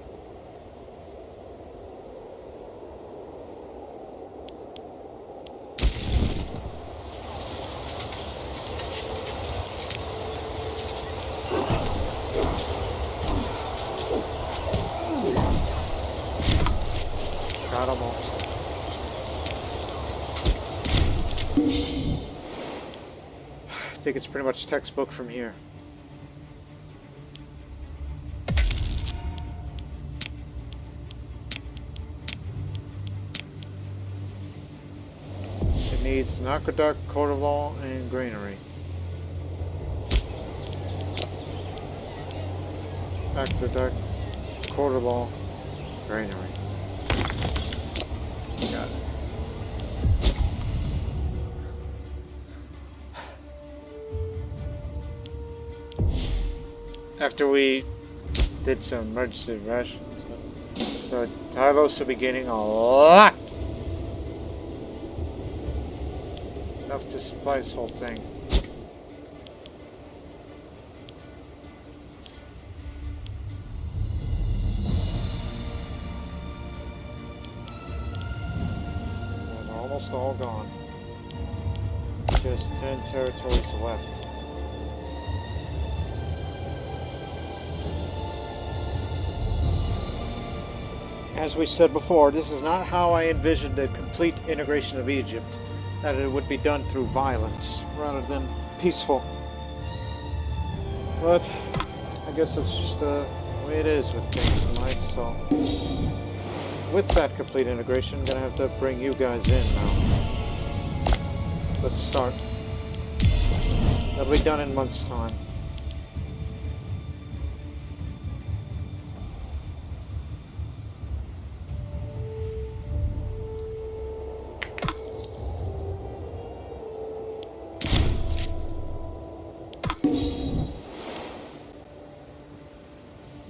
S1: Got them all. I think it's pretty much textbook from here. It needs an aqueduct, court of law, and granary. Aqueduct, court of law, granary. Got it. After we did some emergency rations, the Tylos will be getting a lot. Enough to supply this whole thing. all gone. Just 10 territories left. As we said before, this is not how I envisioned a complete integration of Egypt, that it would be done through violence rather than peaceful. But I guess it's just the way it is with things in life, so with that complete integration, I'm gonna have to bring you guys in now. Let's start. That'll be done in a month's time.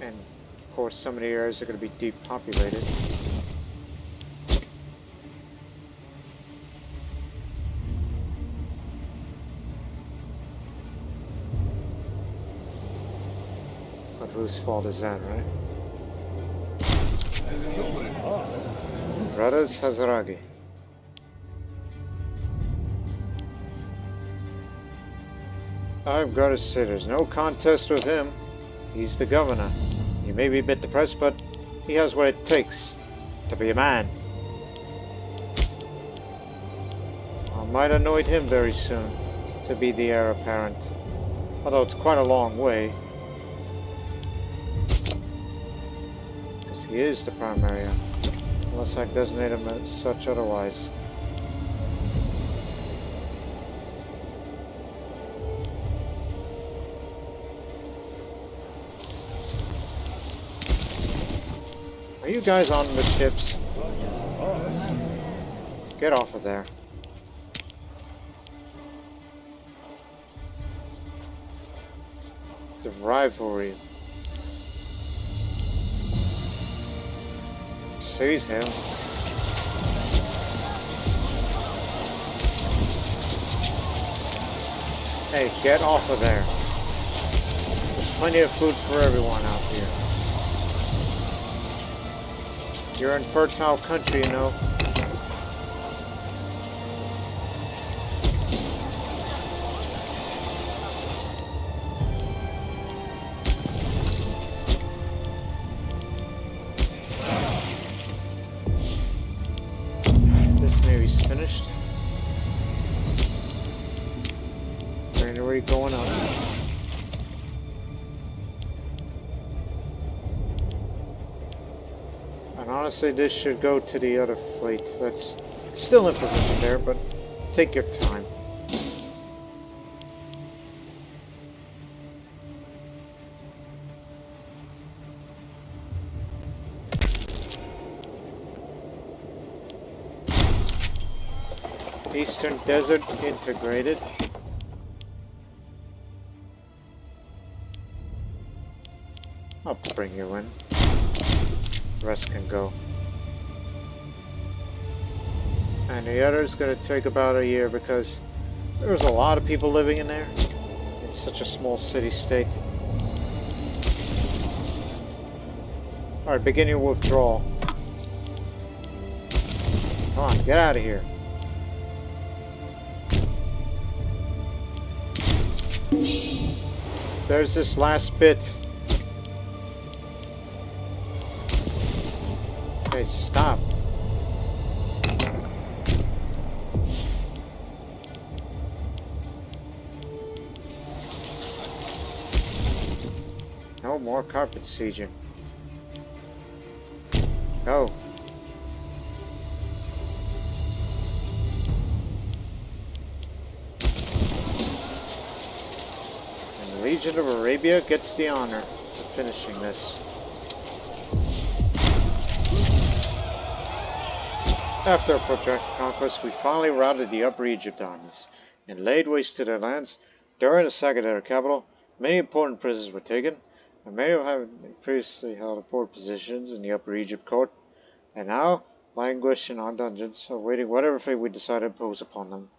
S1: And of course, some of the areas are going to be depopulated. But whose fault is that, right? Brothers Hazaragi. I've got to say, there's no contest with him. He's the governor. He may be a bit depressed, but he has what it takes to be a man. I might anoint him very soon to be the heir apparent, although it's quite a long way, because he is the primary, unless I designate him as such otherwise. Are you guys on the ships? Get off of there. The rivalry. Seize him. Hey, get off of there. There's plenty of food for everyone out here. You're in fertile country, you know. This navy's finished. Granary going up. And honestly, this should go to the other fleet. That's still in position there, but take your time. Eastern Desert integrated. I'll bring you in. The rest can go. And the other's gonna take about a year because there's a lot of people living in there. It's such a small city-state. Alright, begin your withdrawal. Come on, get out of here. There's this last bit. Hey, stop. No more carpet sieging. Go. And the Legion of Arabia gets the honor of finishing this. After a protracted conquest, we finally routed the Upper Egypt armies and laid waste to their lands. During the sack of their capital, many important prisoners were taken, and many of them had previously held important positions in the Upper Egypt court, and now languish in our dungeons, awaiting whatever fate we decide to impose upon them.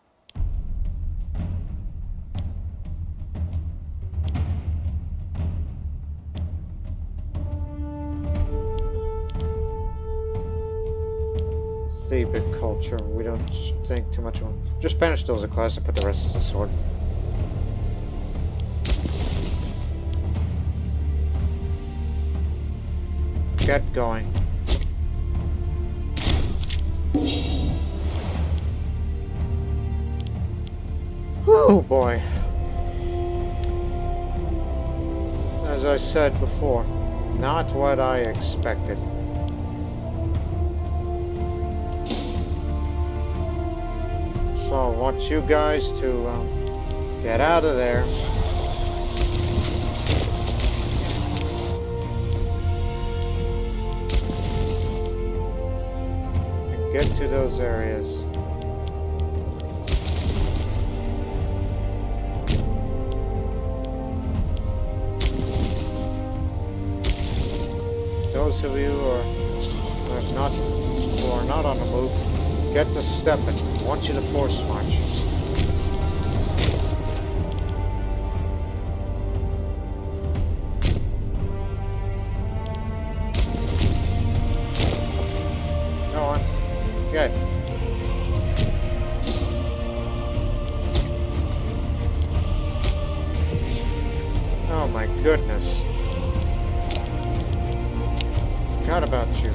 S1: Thebic culture. We don't think too much of them. Just banish those in class and put the rest as a sword. Get going. Oh boy. As I said before, not what I expected. So I want you guys to get out of there. And get to those areas. Those of you who are not on the move, get to stepping. I want you to force march. Go on. Get. Oh my goodness. Forgot about you.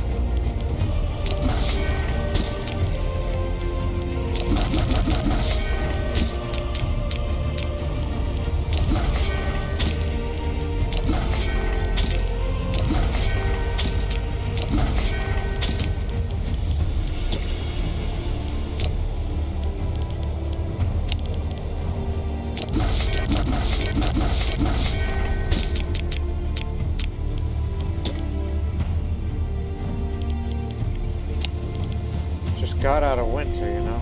S1: Got out of winter, you know.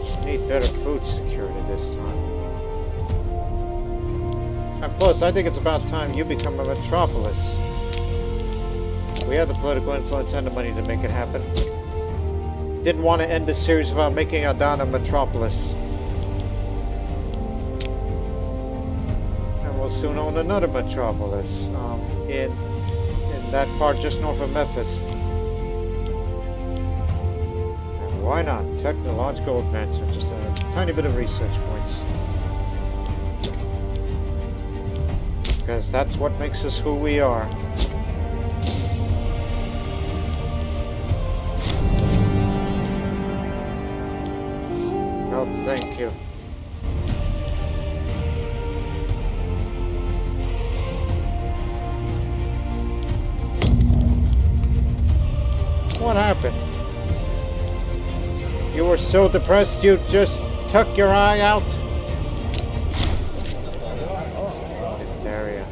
S1: Just need better food security this time. And plus, I think it's about time you become a metropolis. We have the political influence and the money to make it happen. Didn't want to end the series without making Adana a metropolis. Soon own another metropolis in that part just north of Memphis. And why not? Technological advancement, just a tiny bit of research points. Because that's what makes us who we are. No, thank you. What happened? You were so depressed you just took your eye out? Diphtheria.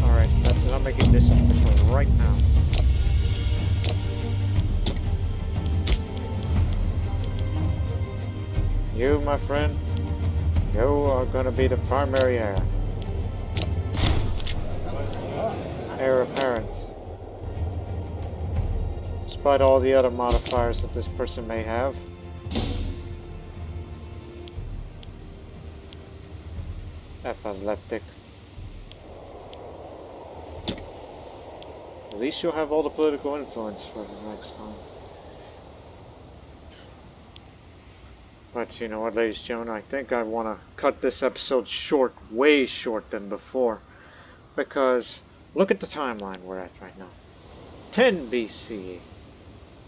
S1: Alright, that's it. I'm making this official right now. You, my friend, you are gonna be the primary heir. Heir apparent. Despite all the other modifiers that this person may have. Epileptic. At least you'll have all the political influence for the next time. But you know what, ladies and gentlemen, I think I want to cut this episode short, way short than before. Because look at the timeline we're at right now. 10 BCE.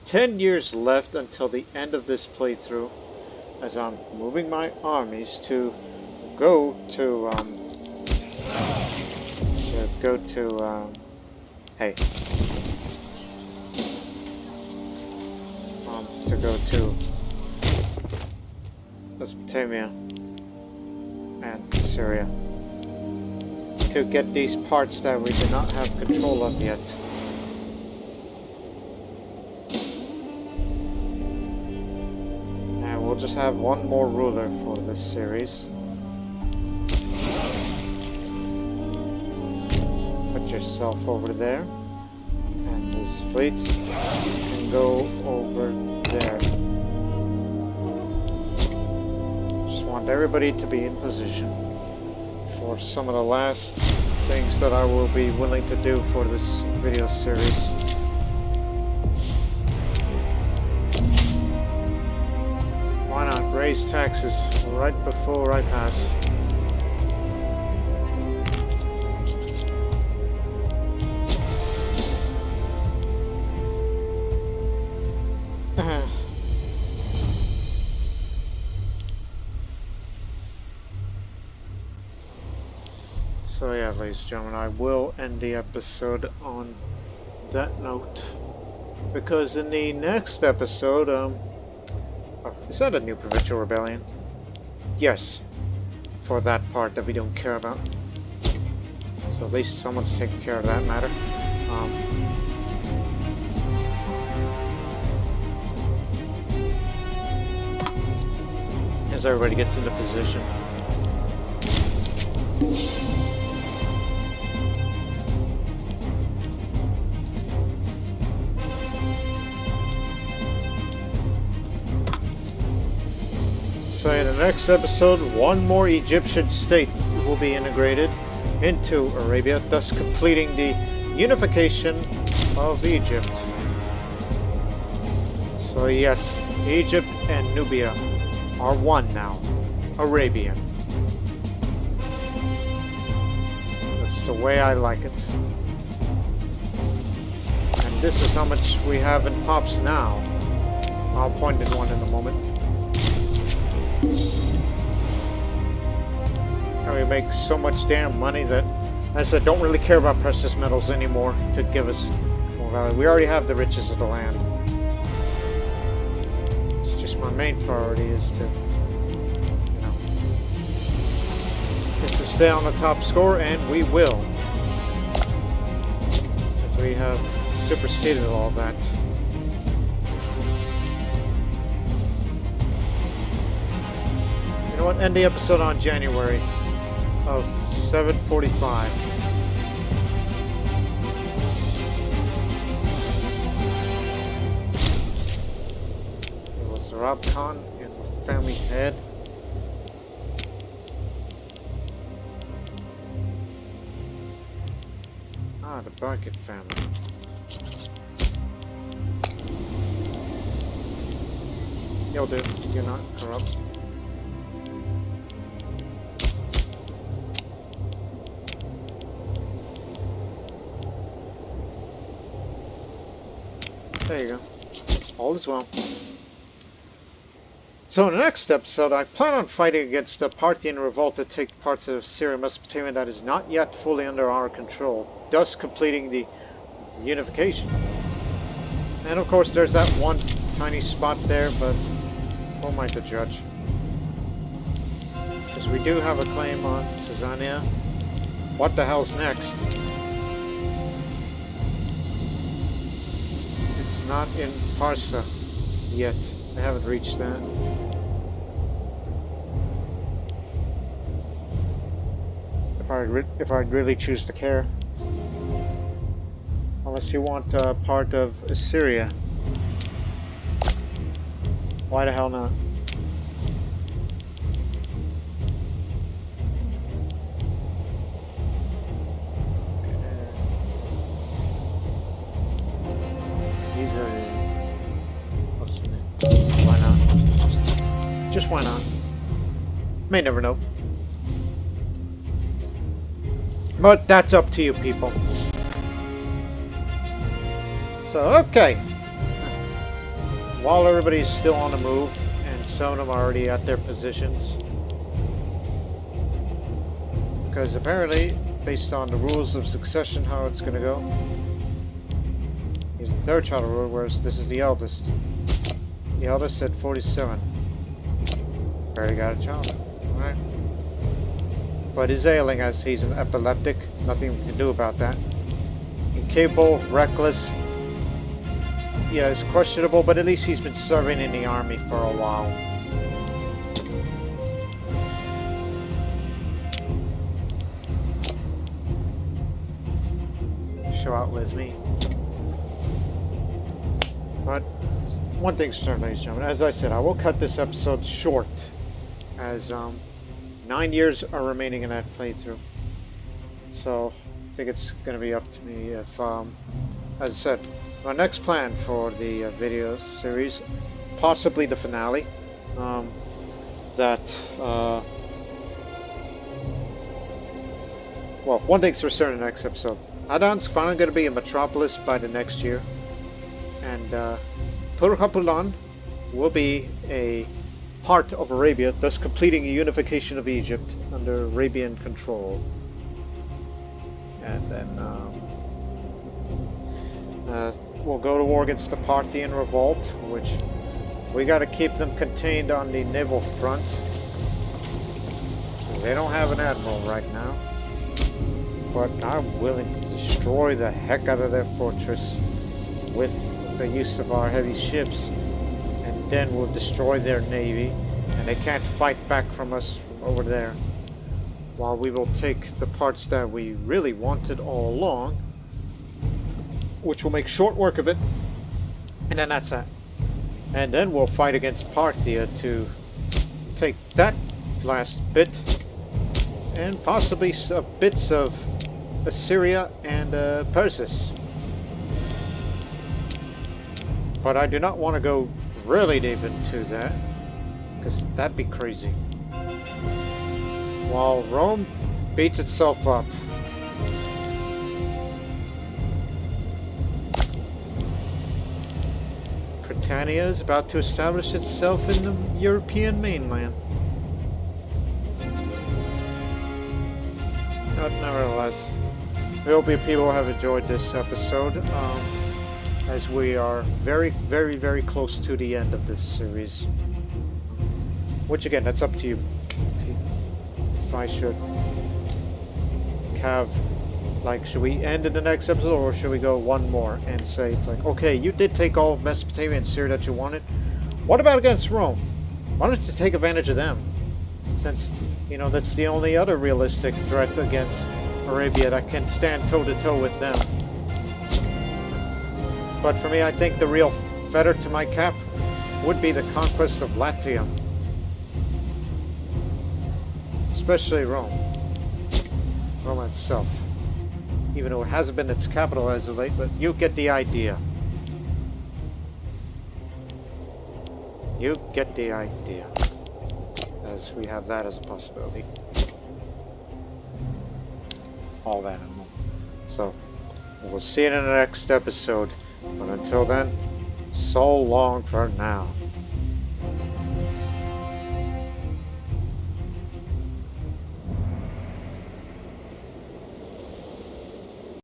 S1: 10 years left until the end of this playthrough, as I'm moving my armies to go to Mesopotamia and Syria to get these parts that we do not have control of yet. We'll just have one more ruler for this series. Put yourself over there. And this fleet can go over there. want everybody to be in position for some of the last things that I will be willing to do for this video series. Why not raise taxes right before I pass? So yeah, ladies and gentlemen, I will end the episode on that note, because in the next episode, is that a new provincial rebellion? Yes, for that part that we don't care about. So at least someone's taking care of that matter. As everybody gets into position. So in the next episode, one more Egyptian state will be integrated into Arabia, thus completing the unification of Egypt. So yes, Egypt and Nubia are one now, Arabian. That's the way I like it. And this is how much we have in pops now. I'll point at one in a moment. And we make so much damn money that, as I said, don't really care about precious metals anymore to give us more value. We already have the riches of the land. It's just my main priority is to, you know, is to stay on the top score, and we will, as we have superseded all that. You know what? End the episode on January of 745. It was the Rob Khan and the family head. Ah, the Barkett family. Yo, dude, you're not corrupt. There you go. All is well. So in the next episode, I plan on fighting against the Parthian revolt to take parts of Syria and Mesopotamia that is not yet fully under our control, thus completing the unification. And of course there's that one tiny spot there, but who am I to judge? Because we do have a claim on Caesarea. What the hell's next? Not in Parthia yet. I haven't reached that. If I'd really choose to care. Unless you want part of Syria. Why the hell not? Why not? Just why not? May never know. But that's up to you people. So, okay. While everybody's still on the move, and some of them are already at their positions. Because apparently, based on the rules of succession, how it's going to go. He's the third child of rule, whereas this is the eldest. The eldest at 47. Barely got a child. Alright. But is ailing as he's an epileptic. Nothing we can do about that. Incapable, reckless. Yeah, it's questionable, but at least he's been serving in the army for a while. She'll outlive me. But one thing's certain, ladies and gentlemen, as I said, I will cut this episode short as 9 years are remaining in that playthrough. So I think it's going to be up to me if, as I said, my next plan for the video series, possibly the finale, well, one thing's for certain in the next episode. Adan's finally going to be a metropolis by the next year, and Purhapulan will be a part of Arabia, thus completing a unification of Egypt under Arabian control. And then we'll go to war against the Parthian revolt, which we got to keep them contained on the naval front. They don't have an admiral right now, but I'm willing to destroy the heck out of their fortress with the use of our heavy ships, and then we'll destroy their navy, and they can't fight back from us over there, while we will take the parts that we really wanted all along, which will make short work of it, and then that's that. And then we'll fight against Parthia to take that last bit, and possibly bits of Assyria and Persis. But I do not want to go really deep into that, because that'd be crazy. While Rome beats itself up. Britannia is about to establish itself in the European mainland. But nevertheless, we hope you people have enjoyed this episode, as we are very, very, very close to the end of this series. Which again, that's up to you. If I should have, like, should we end in the next episode, or should we go one more and say it's like, okay, you did take all of Mesopotamia and Syria that you wanted. What about against Rome? Why don't you take advantage of them? Since, you know, that's the only other realistic threat against Arabia that can stand toe-to-toe with them. But for me, I think the real feather to my cap would be the conquest of Latium. Especially Rome. Rome itself. Even though it hasn't been its capital as of late, but you get the idea. You get the idea. As we have that as a possibility. All that and more. So, we'll see you in the next episode. But until then, so long for now.